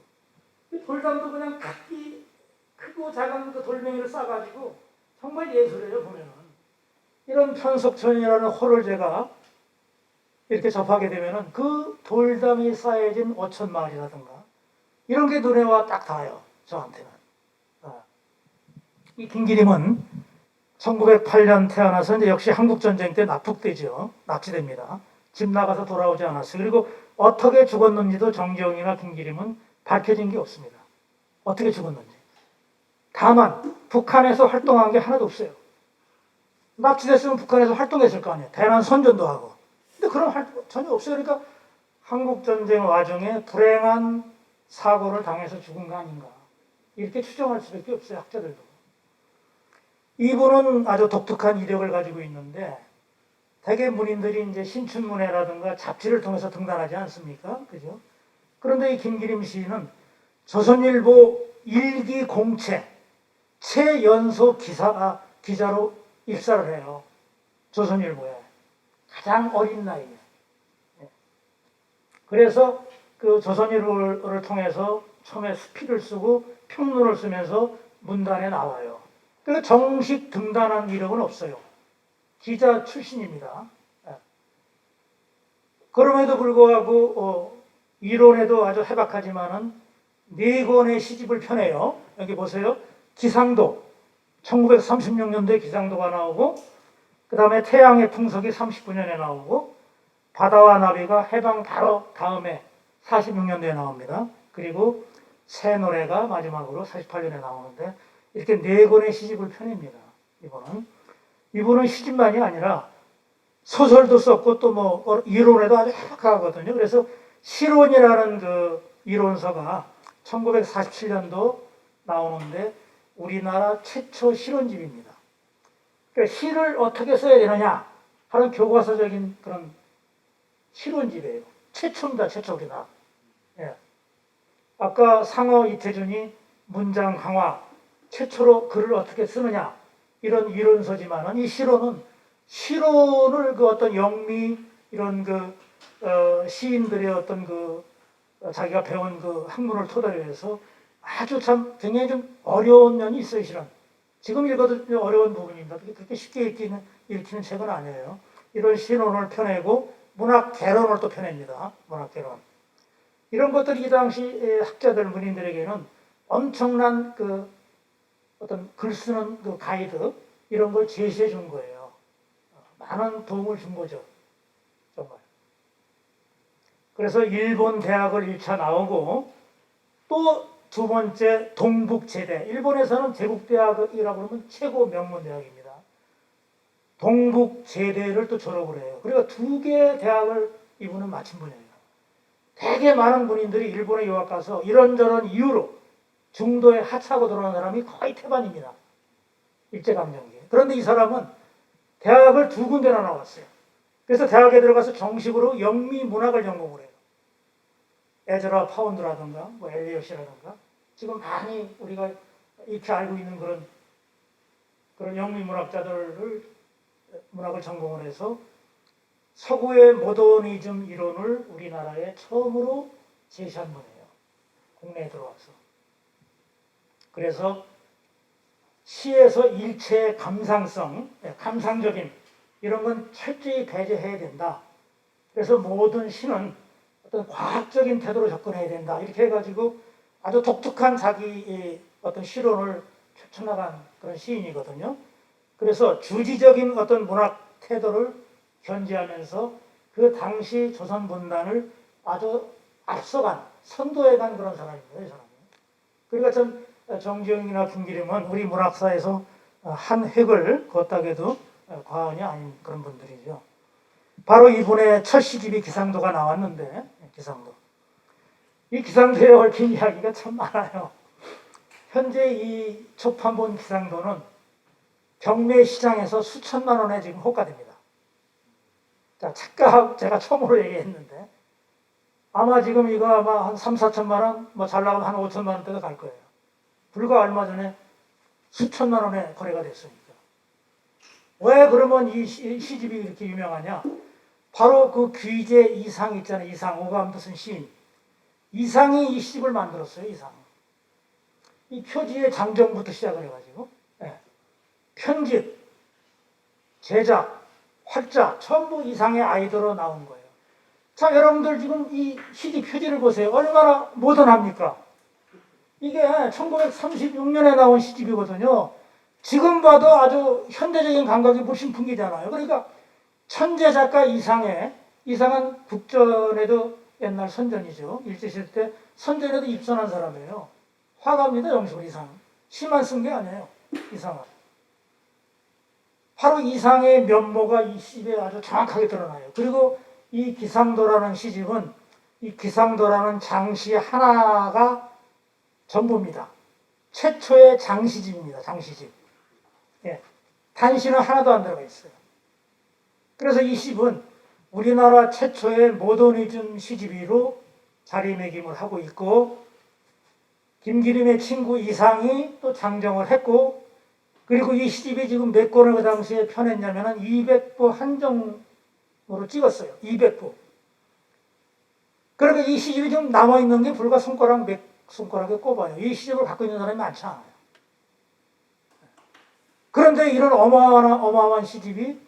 그 돌담도 그냥 각기 크고 작은 그 돌멩이를 싸가지고 정말 예술이에요. 보면은 이런 편석천이라는 호를 제가 이렇게 접하게 되면은 그 돌담이 쌓여진 어촌 마을이라든가 이런 게 눈에 와 딱 닿아요. 저한테는. 이 김기림은 1908년 태어나서 이제 역시 한국전쟁 때 납북되죠. 납치됩니다. 집 나가서 돌아오지 않았어요. 그리고 어떻게 죽었는지도 정지영이나 김기림은 밝혀진 게 없습니다. 어떻게 죽었는지. 다만 북한에서 활동한 게 하나도 없어요. 납치됐으면 북한에서 활동했을 거 아니에요. 대남 선전도 하고. 근데 그런 활동 전혀 없어요. 그러니까 한국전쟁 와중에 불행한 사고를 당해서 죽은 거 아닌가. 이렇게 추정할 수밖에 없어요. 학자들도. 이분은 아주 독특한 이력을 가지고 있는데 대개 문인들이 이제 신춘문예라든가 잡지를 통해서 등단하지 않습니까? 그죠? 그런데 이 김기림 시인은 조선일보 일기 공채 최연소 기자로 입사를 해요. 조선일보에. 가장 어린 나이에. 그래서 그 조선일보를 통해서 처음에 수필을 쓰고 평론을 쓰면서 문단에 나와요. 그러니까 정식 등단한 이력은 없어요. 기자 출신입니다. 그럼에도 불구하고 이론에도 아주 해박하지만은 4권의 시집을 펴내요. 여기 보세요. 기상도 1936년도에 기상도가 나오고 그 다음에 태양의 풍속이 39년에 나오고 바다와 나비가 해방 바로 다음에 46년도에 나옵니다. 그리고 새 노래가 마지막으로 48년에 나오는데 이렇게 4권의 시집을 펴냅니다. 이분은 시집만이 아니라 소설도 썼고 또 뭐 이론에도 아주 해박하거든요. 그래서 시론이라는 그 이론서가 1947년도 나오는데 우리나라 최초 시론집입니다. 그러니까 시를 어떻게 써야 되느냐 하는 교과서적인 그런 시론집이에요. 최초입니다. 최초 우리나라. 예. 아까 상어 이태준이 문장 강화 최초로 글을 어떻게 쓰느냐 이런 이론서지만은 이 시론을 그 어떤 영미 이런 그 시인들의 어떤 그 자기가 배운 그 학문을 토대로 해서 아주 참 굉장히 좀 어려운 면이 있어요. 실은 지금 읽어도 어려운 부분입니다. 그렇게 쉽게 읽히는 책은 아니에요. 이런 시론을 펴내고 문학 개론을 또 펴냅니다. 문학 개론 이런 것들이 이 당시 학자들 문인들에게는 엄청난 그 어떤 글 쓰는 그 가이드 이런 걸 제시해 준 거예요. 많은 도움을 준 거죠. 정말. 그래서 일본 대학을 1차 나오고 또 두 번째 동북제대. 일본에서는 제국대학이라고 그러면 최고 명문대학입니다. 동북제대를 또 졸업을 해요. 그러니까 2개의 대학을 이분은 마친 분이에요. 되게 많은 군인들이 일본에 유학 가서 이런저런 이유로 중도에 하차하고 들어오는 사람이 거의 태반입니다. 일제강점기에. 그런데 이 사람은 대학을 2군데나 나왔어요. 그래서 대학에 들어가서 정식으로 영미문학을 전공을 해요. 에즈라 파운드라든가 뭐 엘리엇이라든가 지금 많이 우리가 익히 알고 있는 그런 영미문학자들을 문학을 전공을 해서 서구의 모더니즘 이론을 우리나라에 처음으로 제시한 분이에요. 국내에 들어와서. 그래서 시에서 일체의 감상성, 감상적인 이런 건 철저히 배제해야 된다. 그래서 모든 시는 어떤 과학적인 태도로 접근해야 된다. 이렇게 해가지고 아주 독특한 자기의 어떤 시론을 펼쳐나간 그런 시인이거든요. 그래서 주지적인 어떤 문학 태도를 견지하면서 그 당시 조선 분단을 아주 앞서간, 선도해간 그런 사람입니다. 이 사람은. 그러니까 참 정지용이나 김기림은 우리 문학사에서 한 획을 걷다게도 과언이 아닌 그런 분들이죠. 바로 이분의 첫 시집이 기상도가 나왔는데, 기상도. 이 기상도에 얽힌 이야기가 참 많아요. 현재 이 초판본 기상도는 경매 시장에서 수천만 원에 지금 호가됩니다. 자, 착각 제가 처음으로 얘기했는데, 아마 지금 이거 아마 한 3, 4천만 원, 뭐 잘 나가면 한 5천만 원대도 갈 거예요. 불과 얼마 전에 수천만 원에 거래가 됐으니까. 왜 그러면 이 시집이 이렇게 유명하냐? 바로 그 귀재 이상 있잖아요. 이상, 오감도 쓴 시인. 이상이 이 시집을 만들었어요. 이상. 이 표지의 장정부터 시작을 해가지고 편집, 제작, 활자 전부 이상의 아이디어로 나온 거예요. 자, 여러분들 지금 이 시집 표지를 보세요. 얼마나 모던합니까? 이게 1936년에 나온 시집이거든요. 지금 봐도 아주 현대적인 감각이 물씬 풍기잖아요. 그러니까 천재 작가 이상은 국전에도 옛날 선전이죠. 일제시대 때 선전에도 입선한 사람이에요. 화가입니다. 영식으로 이상. 시만 쓴 게 아니에요. 이상은. 바로 이상의 면모가 이 시집에 아주 정확하게 드러나요. 그리고 이 기상도라는 시집은 이 기상도라는 장시 하나가 전부입니다. 최초의 장시집입니다. 장시집. 예. 단시는 하나도 안 들어가 있어요. 그래서 이 시집은 우리나라 최초의 모더니즘 시집으로 자리매김을 하고 있고, 김기림의 친구 이상이 또 장정을 했고, 그리고 이 시집이 지금 몇 권을 그 당시에 펴냈냐면 200부 한정으로 찍었어요. 200부. 그러니까 이 시집이 지금 남아있는 게 불과 몇 손가락에 꼽아요. 이 시집을 갖고 있는 사람이 많지 않아요. 그런데 이런 어마어마한 시집이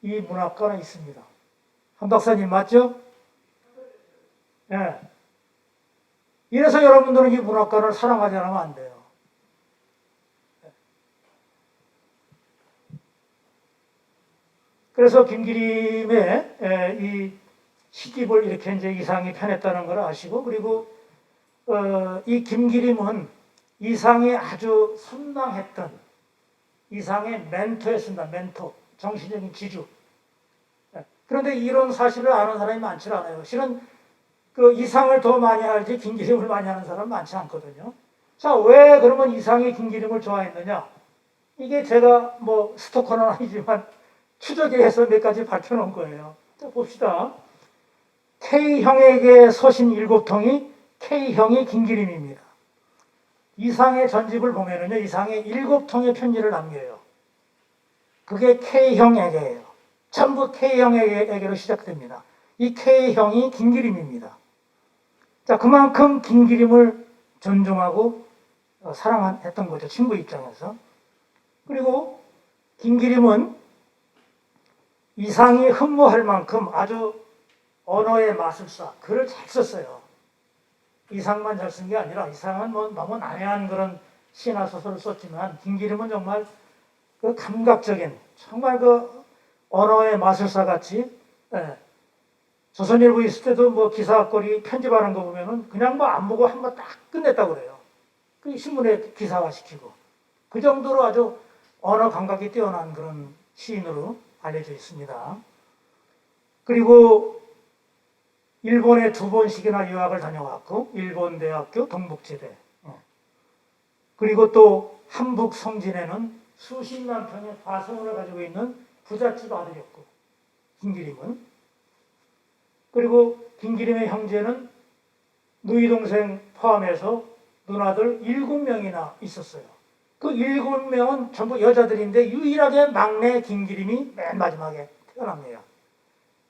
이 문학관에 있습니다. 한 박사님 맞죠? 예. 이래서 여러분들은 이 문학관을 사랑하지 않으면 안 돼요. 그래서 김기림의 이 시집을 이렇게 이제 이상이 펴냈다는 걸 아시고, 그리고 이 김기림은 이상이 아주 선망했던 이상의 멘토였습니다. 멘토, 정신적인 지주. 그런데 이런 사실을 아는 사람이 많지 않아요. 실은 그 이상을 더 많이 알지 김기림을 많이 아는 사람은 많지 않거든요. 자, 왜 그러면 이상이 김기림을 좋아했느냐? 이게 제가 뭐 스토커는 아니지만 추적에 해서 몇 가지 밝혀놓은 거예요. 자, 봅시다. K형에게 서신 7통이 K형이 김기림입니다. 이상의 전집을 보면은요, 이상의 7통의 편지를 남겨요. 그게 K형에게예요. 전부 K형에게로 시작됩니다. 이 K형이 김기림입니다. 자, 그만큼 김기림을 존중하고 사랑했던 거죠. 친구 입장에서. 그리고 김기림은 이상이 흠모할 만큼 아주 언어의 마술사, 글을 잘 썼어요. 이상만 잘 쓴 게 아니라 이상은 뭐 너무 난해한 그런 시나 소설을 썼지만 김기림은 정말 그 감각적인 정말 그 언어의 마술사 같이 조선일보 있을 때도 뭐 기사거리 편집하는 거 보면은 그냥 뭐 안 보고 한번 딱 끝냈다고 그래요. 그 신문에 기사화시키고 그 정도로 아주 언어 감각이 뛰어난 그런 시인으로 알려져 있습니다. 그리고 일본에 2번씩이나 유학을 다녀왔고 일본 대학교 동북제대 그리고 또 한북 성진에는 수십만 평의 화성을 가지고 있는 부잣집 아들이었고 김기림은 그리고 김기림의 형제는 누이 동생 포함해서 누나들 7명이나 있었어요. 그 7명은 전부 여자들인데 유일하게 막내 김기림이 맨 마지막에 태어납니다.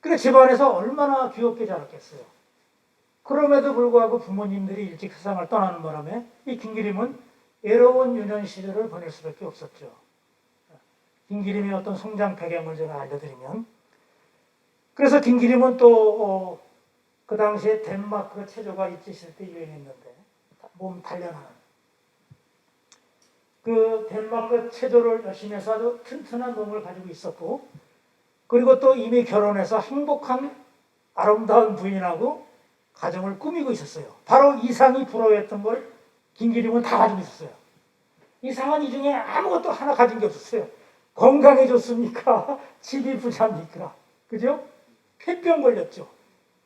그래 집안에서 얼마나 귀엽게 자랐겠어요. 그럼에도 불구하고 부모님들이 일찍 세상을 떠나는 바람에 이 김기림은 외로운 유년 시절을 보낼 수밖에 없었죠. 김기림의 어떤 성장 배경을 제가 알려드리면 그래서 김기림은 또 그 당시에 덴마크 체조가 있을 때 유행했는데 몸 단련하는 그 덴마크 체조를 열심히 해서 아주 튼튼한 몸을 가지고 있었고 그리고 또 이미 결혼해서 행복한 아름다운 부인하고 가정을 꾸미고 있었어요. 바로 이상이 부러워했던 걸 김기림은 다 가지고 있었어요. 이상은 이 중에 아무것도 하나 가진 게 없었어요. 건강해졌습니까? 집이 부자입니까? 그죠? 폐병 걸렸죠.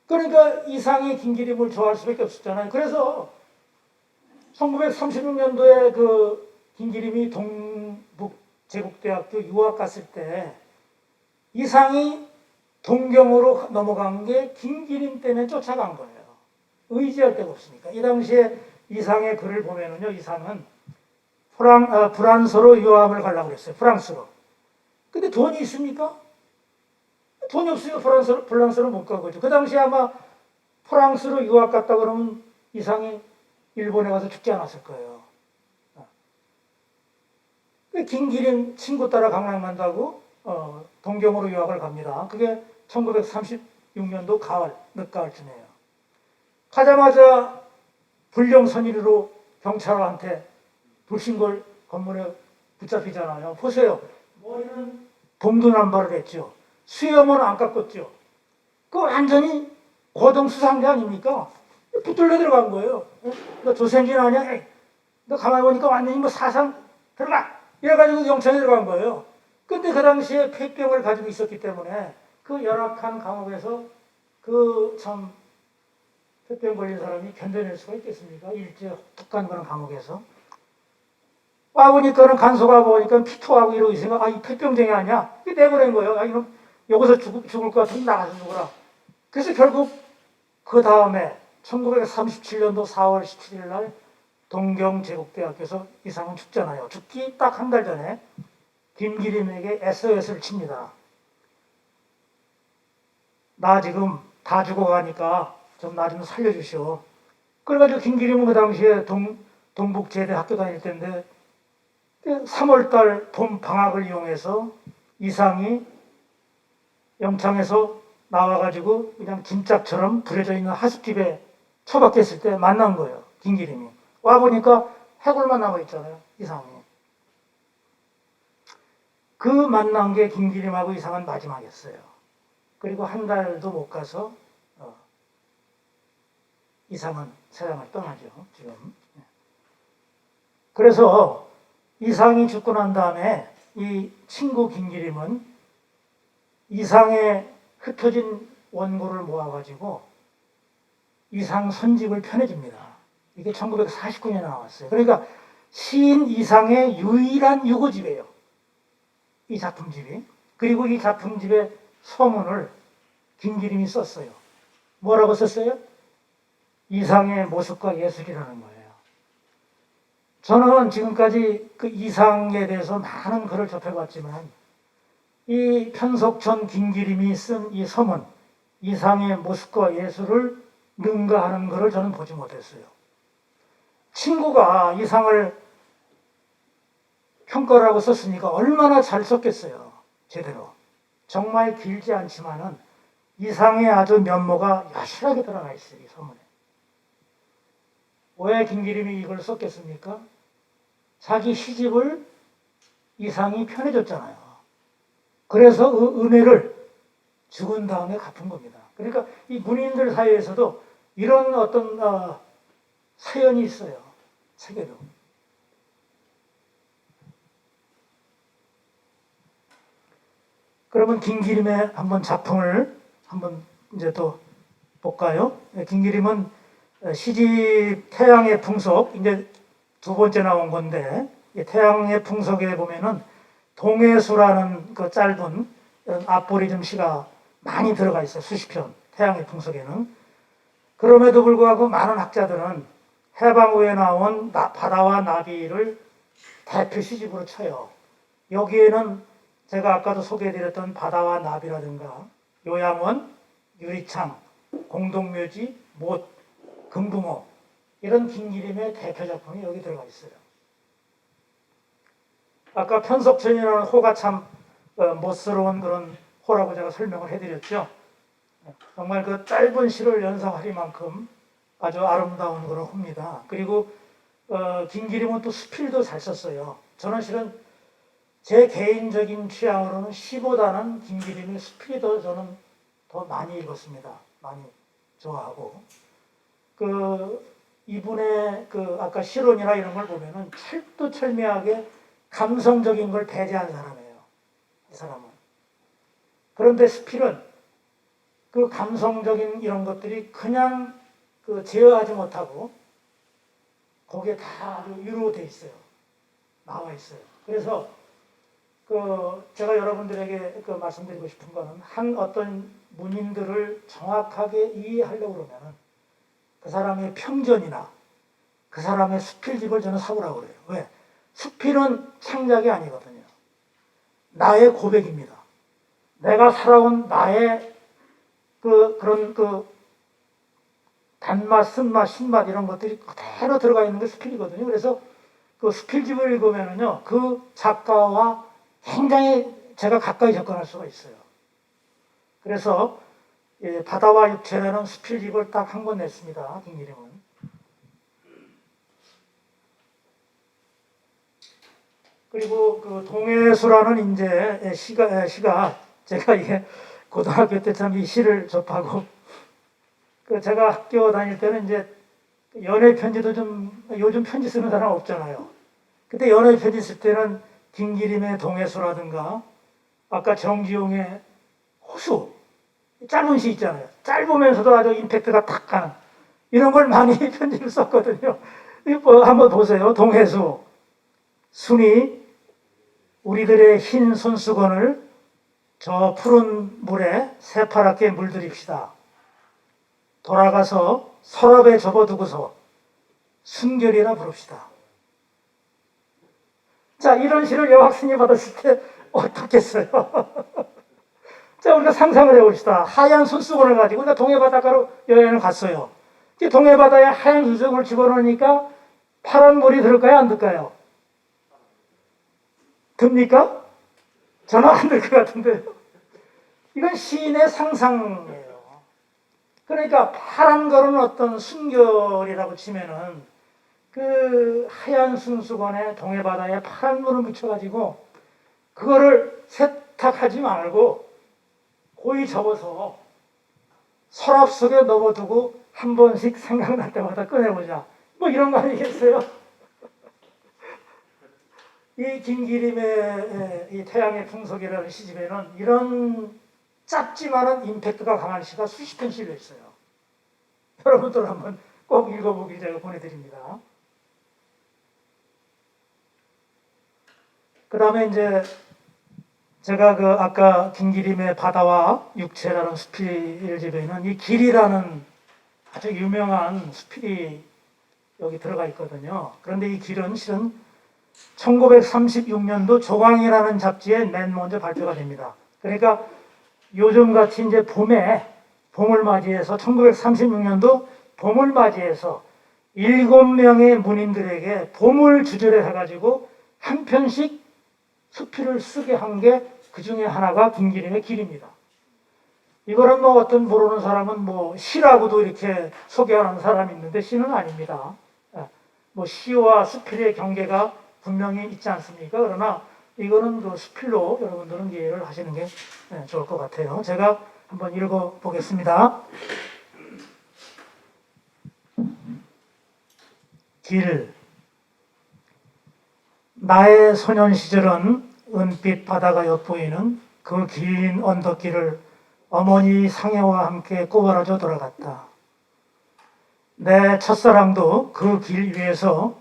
그러니까 이상이 김기림을 좋아할 수밖에 없었잖아요. 그래서 1936년도에 그 김기림이 동북제국대학교 유학 갔을 때 이상이 동경으로 넘어간 게 김기림 때문에 쫓아간 거예요. 의지할 데가 없으니까. 이 당시에 이상의 글을 보면은요, 이상은 프랑스로 유학을 가려고 그랬어요. 프랑스로. 근데 돈이 있습니까? 돈이 없으니까 프랑스로 못 가거죠. 그 당시에 아마 프랑스로 유학 갔다 그러면 이상이 일본에 가서 죽지 않았을 거예요. 김기림 친구 따라 강남 간다고 동경으로 유학을 갑니다. 그게 1936년도 가을, 늦가을쯤이에요. 가자마자 불령선이로 경찰한테 불신걸 건물에 붙잡히잖아요. 보세요. 머리는 동두남발을 했죠. 수염은 안 깎았죠. 그 완전히 고등수상자 아닙니까? 붙들려 들어간 거예요. 너 조선진 아니야? 에이, 너 가만히 보니까 완전히 뭐 사상 들어가! 이래가지고 영창에 들어간 거예요. 근데 그 당시에 폐병을 가지고 있었기 때문에 그 열악한 감옥에서 그 참 폐병 걸린 사람이 견뎌낼 수가 있겠습니까? 일제 혹독한 그런 감옥에서. 와보니까는 간소가 보니까 피토하고 이러고 있으니까 아, 이 폐병쟁이 아니야? 이게 내보낸 거예요. 아, 이놈 여기서 죽을 것 같으면 나가서 죽어라. 그래서 결국 그 다음에 1937년도 4월 17일 날 동경제국대학교에서 이상은 죽잖아요. 죽기 딱 한 달 전에 김기림에게 SOS를 칩니다. 나 지금 다 죽어가니까 좀 나 좀 살려주시오. 그래가지고 김기림은 그 당시에 동북제대 학교 다닐 때인데 3월달 봄 방학을 이용해서 이상이 영창에서 나와가지고 그냥 짐짝처럼 부려져 있는 하숙집에 처박혔을 때 만난 거예요. 김기림이. 와보니까 해골만 남아있잖아요. 이상이. 그 만난 게 김기림하고 이상은 마지막이었어요. 그리고 한 달도 못 가서 이상은 세상을 떠나죠. 지금. 그래서 이상이 죽고 난 다음에 이 친구 김기림은 이상에 흩어진 원고를 모아가지고 이상 선집을 펴내줍니다. 이게 1949년에 나왔어요. 그러니까 시인 이상의 유일한 유고집이에요. 이 작품집이. 그리고 이 작품집의 서문을 김기림이 썼어요. 뭐라고 썼어요? 이상의 모습과 예술이라는 거예요. 저는 지금까지 그 이상에 대해서 많은 글을 접해봤지만 이 편석천 김기림이 쓴 이 서문, 이상의 모습과 예술을 능가하는 글을 저는 보지 못했어요. 친구가 이상을 평가라고 썼으니까 얼마나 잘 썼겠어요. 제대로. 정말 길지 않지만은 이상의 아주 면모가 여실하게 드러나 있어요. 이 서문에. 왜 김기림이 이걸 썼겠습니까? 자기 시집을 이상이 편해줬잖아요. 그래서 그 은혜를 죽은 다음에 갚은 겁니다. 그러니까 이 문인들 사이에서도 이런 어떤 사연이 있어요. 책에도. 그러면 김기림의 한번 작품을 한번 이제 또 볼까요? 김기림은 시집 태양의 풍속, 이제 두 번째 나온 건데, 태양의 풍속에 보면은 동해수라는 그 짧은 아포리즘 시가 많이 들어가 있어요. 수십 편, 태양의 풍속에는. 그럼에도 불구하고 많은 학자들은 해방 후에 나온 바다와 나비를 대표 시집으로 쳐요. 여기에는 제가 아까도 소개해드렸던 바다와 나비라든가 요양원, 유리창, 공동묘지, 못, 금붕어 이런 김기림의 대표 작품이 여기 들어가 있어요. 아까 편석천이라는 호가 참 멋스러운 그런 호라고 제가 설명을 해드렸죠. 정말 그 짧은 시를 연상하리만큼 아주 아름다운 그런 호입니다. 그리고 김기림은 또 수필도 잘 썼어요. 저는 실은 제 개인적인 취향으로는 시보다는 김기림의 수필이 저는 더 많이 읽었습니다. 많이 좋아하고. 이분의 아까 시론이나 이런 걸 보면은 철두철미하게 감성적인 걸 배제한 사람이에요. 이 사람은. 그런데 수필은 그 감성적인 이런 것들이 그냥 제어하지 못하고 거기에 다 유로되어 있어요. 나와 있어요. 그래서 제가 여러분들에게 말씀드리고 싶은 거는 한 어떤 문인들을 정확하게 이해하려고 그러면은 그 사람의 평전이나 그 사람의 수필집을 저는 사보라고 그래요. 왜? 수필은 창작이 아니거든요. 나의 고백입니다. 내가 살아온 나의 그런 단맛, 쓴맛, 신맛 이런 것들이 그대로 들어가 있는 게 수필이거든요. 그래서 그 수필집을 읽으면은요, 그 작가와 굉장히 제가 가까이 접근할 수가 있어요. 그래서 바다와 육체라는 수필집을 딱 한 권 냈습니다. 김기림은. 그리고 동해수라는 이제 시가 제가 이게 고등학교 때 참 이 시를 접하고 제가 학교 다닐 때는 이제 연애 편지도 좀 요즘 편지 쓰는 사람 없잖아요. 그때 연애 편지 쓸 때는 김기림의 동해수라든가 아까 정지용의 호수 짧은 시 있잖아요. 짧으면서도 아주 임팩트가 탁 가는 이런 걸 많이 편지를 썼거든요. 한번 보세요. 동해수 순이 우리들의 흰 손수건을 저 푸른 물에 새파랗게 물들입시다. 돌아가서 서랍에 접어두고서 순결이라 부릅시다. 자, 이런 시를 여학생이 받았을 때 어떻겠어요? 자, 우리가 상상을 해봅시다. 하얀 손수건을 가지고 우리가 동해바닷가로 여행을 갔어요. 동해바다에 하얀 수정을 집어넣으니까 파란 물이 들을까요? 안 들까요? 듭니까? 저는 안 들 것 같은데요. 이건 시인의 상상이에요. 그러니까 파란 거는 어떤 순결이라고 치면은 그 하얀 순수건에 동해바다에 파란 물을 묻혀가지고 그거를 세탁하지 말고 고이 접어서 서랍 속에 넣어두고 한 번씩 생각날 때마다 꺼내보자. 뭐 이런 거 아니겠어요? 이 김기림의 이 태양의 풍속이라는 시집에는 이런 짧지만은 임팩트가 강한 시가 수십 편 실려 있어요. 여러분들 한번 꼭 읽어보길 제가 보내드립니다. 그 다음에 이제 제가 그 아까 김기림의 바다와 육체라는 수필 1집에는 이 길이라는 아주 유명한 수필이 여기 들어가 있거든요. 그런데 이 길은 실은 1936년도 조광이라는 잡지에 맨 먼저 발표가 됩니다. 그러니까 요즘같이 이제 봄을 맞이해서 1936년도 봄을 맞이해서 7명의 문인들에게 봄을 주제로 해가지고 한 편씩 수필을 쓰게 한 게 그 중에 하나가 김기림의 길입니다. 이거는 뭐 어떤 모르는 사람은 뭐 시라고도 이렇게 소개하는 사람이 있는데 시는 아닙니다. 뭐 시와 수필의 경계가 분명히 있지 않습니까? 그러나 이거는 그 수필로 여러분들은 이해를 하시는 게 좋을 것 같아요. 제가 한번 읽어 보겠습니다. 길. 나의 소년 시절은 은빛 바다가 엿보이는 그 긴 언덕길을 어머니 상해와 함께 꼬바라져 돌아갔다. 내 첫사랑도 그 길 위에서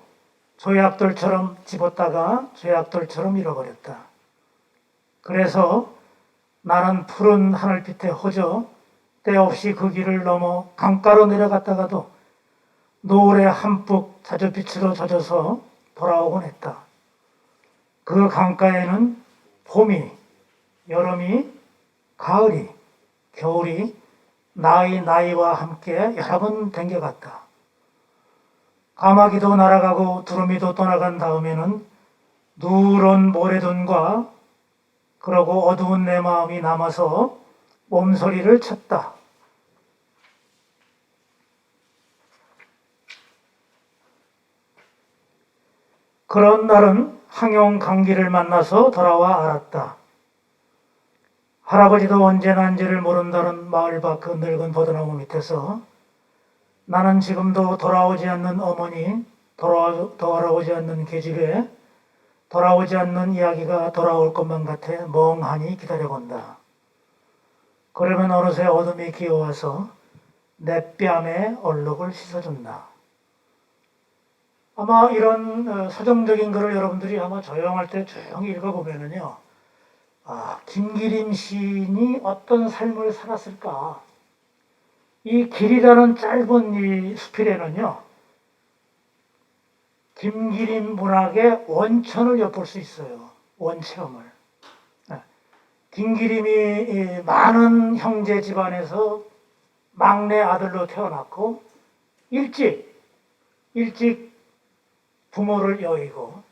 조약돌처럼 집었다가 조약돌처럼 잃어버렸다. 그래서 나는 푸른 하늘빛에 허져 때없이 그 길을 넘어 강가로 내려갔다가도 노을의 한뿍 자줏빛으로 젖어서 돌아오곤 했다. 그 강가에는 봄이, 여름이, 가을이, 겨울이 나이와 함께 여러 번 댕겨갔다. 까마귀도 날아가고 두루미도 떠나간 다음에는 누런 모래둔과 그러고 어두운 내 마음이 남아서 몸소리를 쳤다. 그런 날은 항용 강기를 만나서 돌아와 알았다. 할아버지도 언제 난지를 모른다는 마을 밖 그 늙은 버드나무 밑에서 나는 지금도 돌아오지 않는 어머니, 돌아오지 않는 계집애, 돌아오지 않는 이야기가 돌아올 것만 같아 멍하니 기다려본다. 그러면 어느새 어둠이 기어와서 내 뺨에 얼룩을 씻어준다. 아마 이런 서정적인 글을 여러분들이 아마 조용할 때 조용히 읽어보면은요, 김기림 시인이 어떤 삶을 살았을까? 이 길이라는 짧은 이 수필에는요, 김기림 문학의 원천을 엿볼 수 있어요. 원체험을. 김기림이 많은 형제 집안에서 막내 아들로 태어났고, 일찍 부모를 여의고,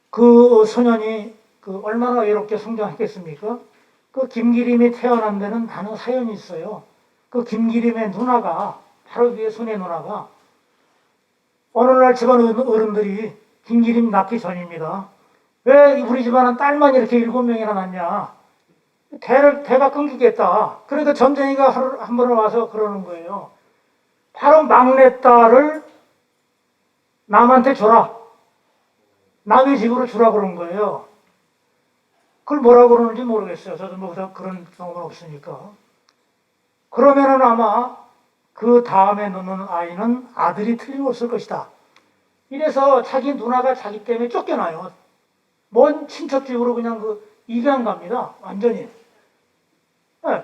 그 소년이 얼마나 외롭게 성장했겠습니까? 그 김기림이 태어난 데는 많은 사연이 있어요. 그 김기림의 누나가, 바로 위에 손의 누나가, 어느 날 집안 어른들이 김기림 낳기 전입니다. 왜 우리 집안은 딸만 이렇게 7명이나 낳냐? 대가 끊기겠다. 그러니까 점쟁이가 한 번을 와서 그러는 거예요. 바로 막내딸을 남한테 줘라. 남의 집으로 주라 그런 거예요. 그걸 뭐라고 그러는지 모르겠어요. 저도 뭐 그런 경우가 없으니까. 그러면은 아마 그 다음에 놓는 아이는 아들이 틀림없을 것이다. 이래서 자기 누나가 자기 때문에 쫓겨나요. 먼 친척 집으로 그냥 입양 갑니다. 완전히. 네.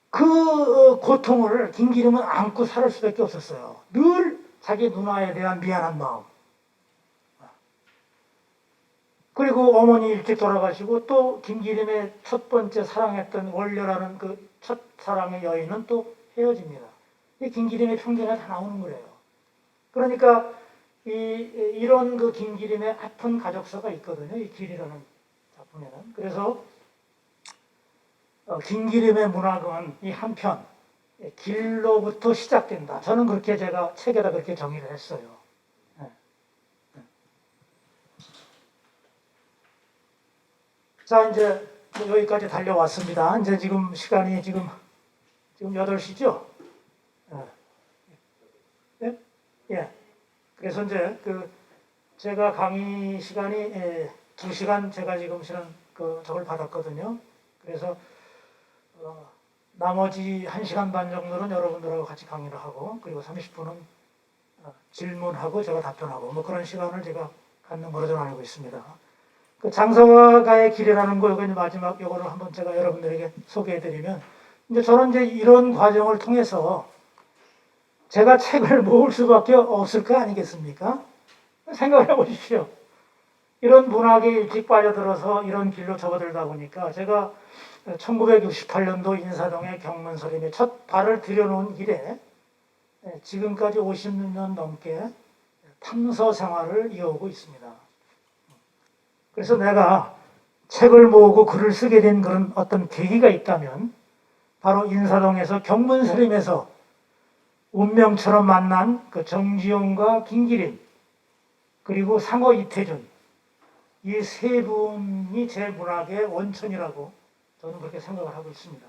그 고통을 김기림은 안고 살 수밖에 없었어요. 늘 자기 누나에 대한 미안한 마음. 그리고 어머니 일찍 돌아가시고 또 김기림의 첫 번째 사랑했던 원려라는 그 첫사랑의 여인은 또 헤어집니다. 이 김기림의 편견이 다 나오는 거예요. 그러니까 이런 그 김기림의 아픈 가족서가 있거든요. 이 길이라는 작품에는. 그래서 김기림의 문학은 이 한편 길로부터 시작된다. 저는 그렇게 제가 책에다 그렇게 정의를 했어요. 자, 이제 여기까지 달려왔습니다. 이제 지금 시간이 지금 8시죠? 예. 예. 그래서 이제 제가 강의 시간이 2시간 제가 지금 실은 저걸 받았거든요. 그래서 나머지 1시간 반 정도는 여러분들하고 같이 강의를 하고, 그리고 30분은 질문하고 제가 답변하고, 뭐 그런 시간을 제가 갖는 거로 저는 알고 있습니다. 그 장서가의 길이라는 거, 이거 이제 마지막 요거를 한번 제가 여러분들에게 소개해드리면, 이제 저는 이제 이런 과정을 통해서 제가 책을 모을 수밖에 없을 거 아니겠습니까? 생각을 해보십시오. 이런 문학에 일찍 빠져들어서 이런 길로 접어들다 보니까 제가 1968년도 인사동의 경문서림에 첫 발을 들여놓은 길에 지금까지 50년 넘게 탐서 생활을 이어오고 있습니다. 그래서 내가 책을 모으고 글을 쓰게 된 그런 어떤 계기가 있다면 바로 인사동에서 경문서림에서 운명처럼 만난 그 정지용과 김기림 그리고 상어 이태준, 이 세 분이 제 문학의 원천이라고 저는 그렇게 생각을 하고 있습니다.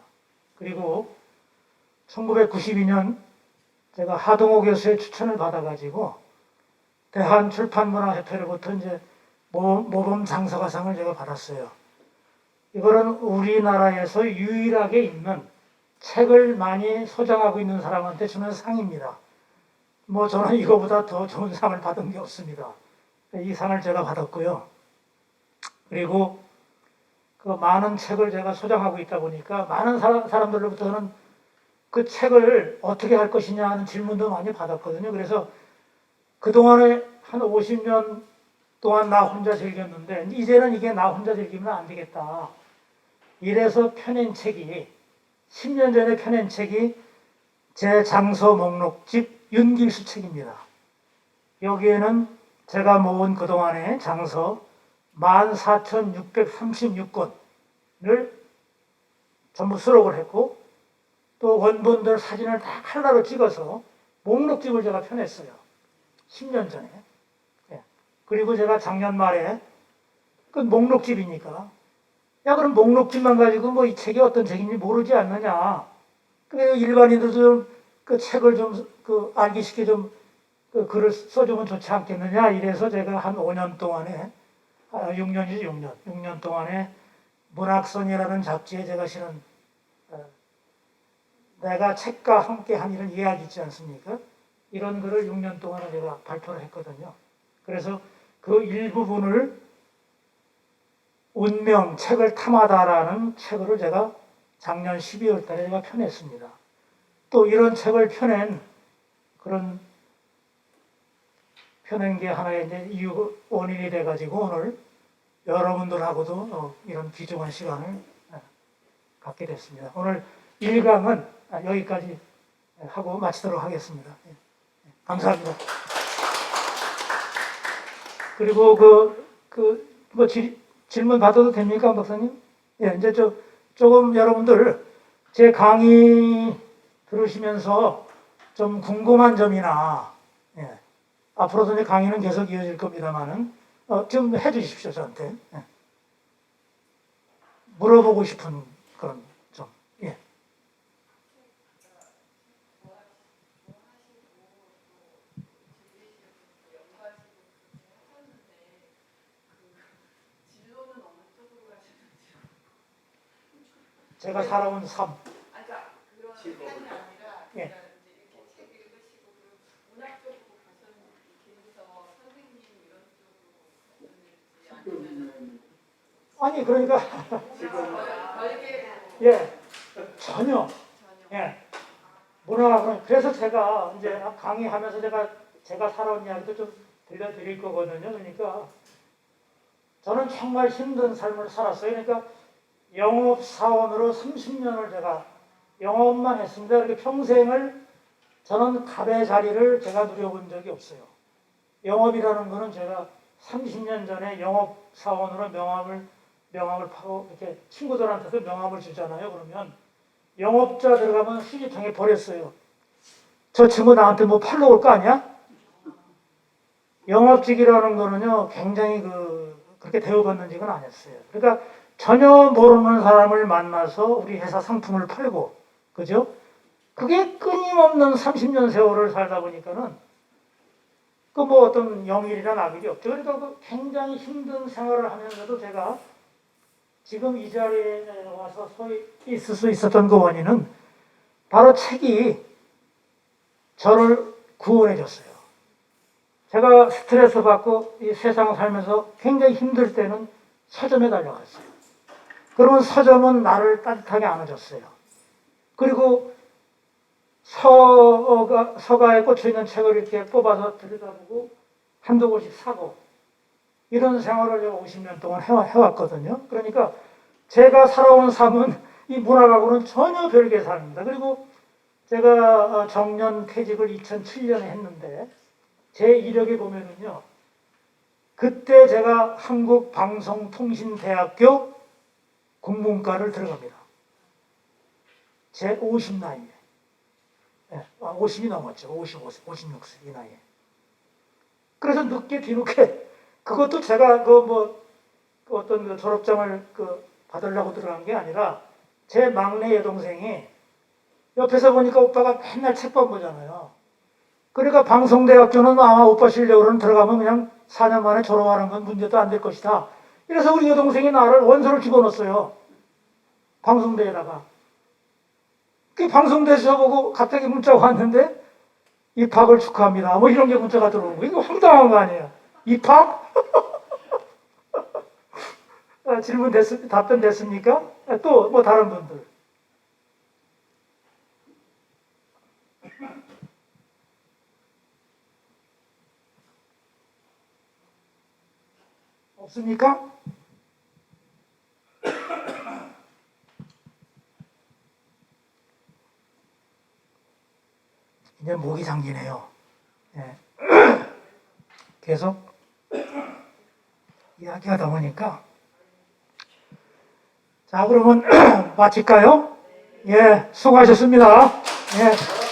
그리고 1992년 제가 하동호 교수의 추천을 받아가지고 대한출판문화협회로부터 이제 모범 장서가상을 제가 받았어요. 이거는 우리나라에서 유일하게 있는 책을 많이 소장하고 있는 사람한테 주는 상입니다. 뭐 저는 이거보다 더 좋은 상을 받은 게 없습니다. 이 상을 제가 받았고요. 그리고 그 많은 책을 제가 소장하고 있다 보니까 많은 사람들로부터는 그 책을 어떻게 할 것이냐 하는 질문도 많이 받았거든요. 그래서 그동안에 한 50년 동안 나 혼자 즐겼는데 이제는 이게 나 혼자 즐기면 안 되겠다. 이래서 펴낸 책이 10년 전에 펴낸 책이 제 장서 목록집 윤길수 책입니다. 여기에는 제가 모은 그동안의 장서 14,636권을 전부 수록을 했고 또 원본들 사진을 다 칼라로 찍어서 목록집을 제가 펴냈어요. 10년 전에. 그리고 제가 작년 말에 그 목록집이니까 야 그럼 목록집만 가지고 뭐 이 책이 어떤 책인지 모르지 않느냐. 그래 일반인들도 좀 그 책을 좀 알기 쉽게 좀 글을 써주면 좋지 않겠느냐. 이래서 제가 한 5년 동안에 6년이죠 6년 동안에 문학선이라는 잡지에 제가 실은 내가 책과 함께 한 이런 이야기 있지 않습니까? 이런 글을 6년 동안에 제가 발표를 했거든요. 그래서 그 일부분을 운명 책을 탐하다라는 책을 제가 작년 12월 달에 제가 펴냈습니다. 또 이런 책을 펴낸 게 하나의 이제 이유 원인이 돼가지고 오늘 여러분들하고도 이런 귀중한 시간을 갖게 됐습니다. 오늘 1강은 여기까지 하고 마치도록 하겠습니다. 감사합니다. 그리고 뭐 질문 받아도 됩니까, 박사님? 예, 이제 조금 여러분들 제 강의 들으시면서 좀 궁금한 점이나, 앞으로도 이제 강의는 계속 이어질 겁니다만은, 좀 해주십시오, 저한테. 물어보고 싶은 그런 점. 예. 제가 살아온 삶. 그러니까 그런 삶이 아니라 예. 이제 이렇게 책 읽으시고 문학 쪽으로 가셔서 선생님 이런 쪽으로 가셨는지 아니면 아니, 그러니까, 별개로 예, 전혀. 예. 문화학은, 그래서 제가 이제 강의하면서 제가 살아온 이야기도 좀 들려드릴 거거든요. 그러니까, 저는 정말 힘든 삶을 살았어요. 그러니까, 영업사원으로 30년을 제가 영업만 했습니다. 그렇게 평생을 저는 갑의 자리를 제가 누려본 적이 없어요. 영업이라는 거는 제가 30년 전에 영업사원으로 명함을 파고 이렇게 친구들한테도 명함을 주잖아요. 그러면 영업자 들어가면 휴지통에 버렸어요. 저 친구 나한테 뭐 팔러 올 거 아니야? 영업직이라는 거는요, 굉장히 그렇게 대우받는 직은 아니었어요. 그러니까 전혀 모르는 사람을 만나서 우리 회사 상품을 팔고, 그죠? 그게 끊임없는 30년 세월을 살다 보니까는 그 뭐 어떤 영일이나 낙일이 없죠. 그러니까 그 굉장히 힘든 생활을 하면서도 제가 지금 이 자리에 와서 서 있을 수 있었던 그 원인은 바로 책이 저를 구원해 줬어요. 제가 스트레스 받고 이 세상 살면서 굉장히 힘들 때는 서점에 달려갔어요. 그러면 서점은 나를 따뜻하게 안아줬어요. 그리고 서가에 꽂혀있는 책을 이렇게 뽑아서 들여다보고 한두 권씩 사고 이런 생활을 제가 50년 동안 해왔거든요. 그러니까 제가 살아온 삶은 이 문학하고는 전혀 별개의 삶입니다. 그리고 제가 정년 퇴직을 2007년에 했는데 제 이력에 보면은요. 그때 제가 한국방송통신대학교 국문과를 들어갑니다. 제 50 나이에. 50이 넘었죠. 56세 이 나이에. 그래서 늦게 뒤늦게 그것도 제가 어떤 그 졸업장을 받으려고 들어간 게 아니라 제 막내 여동생이 옆에서 보니까 오빠가 맨날 책만 보잖아요. 그러니까 방송대학교는 아마 오빠 실력으로는 들어가면 그냥 4년 만에 졸업하는 건 문제도 안 될 것이다. 그래서 우리 여동생이 나를 원서를 집어넣었어요. 방송대에다가. 그 방송대에서 보고 갑자기 문자가 왔는데 입학을 축하합니다. 뭐 이런 게 문자가 들어오는 거예요. 이거 황당한 거 아니에요. 입학? 답변 됐습니까? 또 뭐 다른 분들. 없습니까? 이제 목이 잠기네요. 예. 계속 이야기하다 보니까 자 그러면 마칠까요? 예, 수고하셨습니다. 예.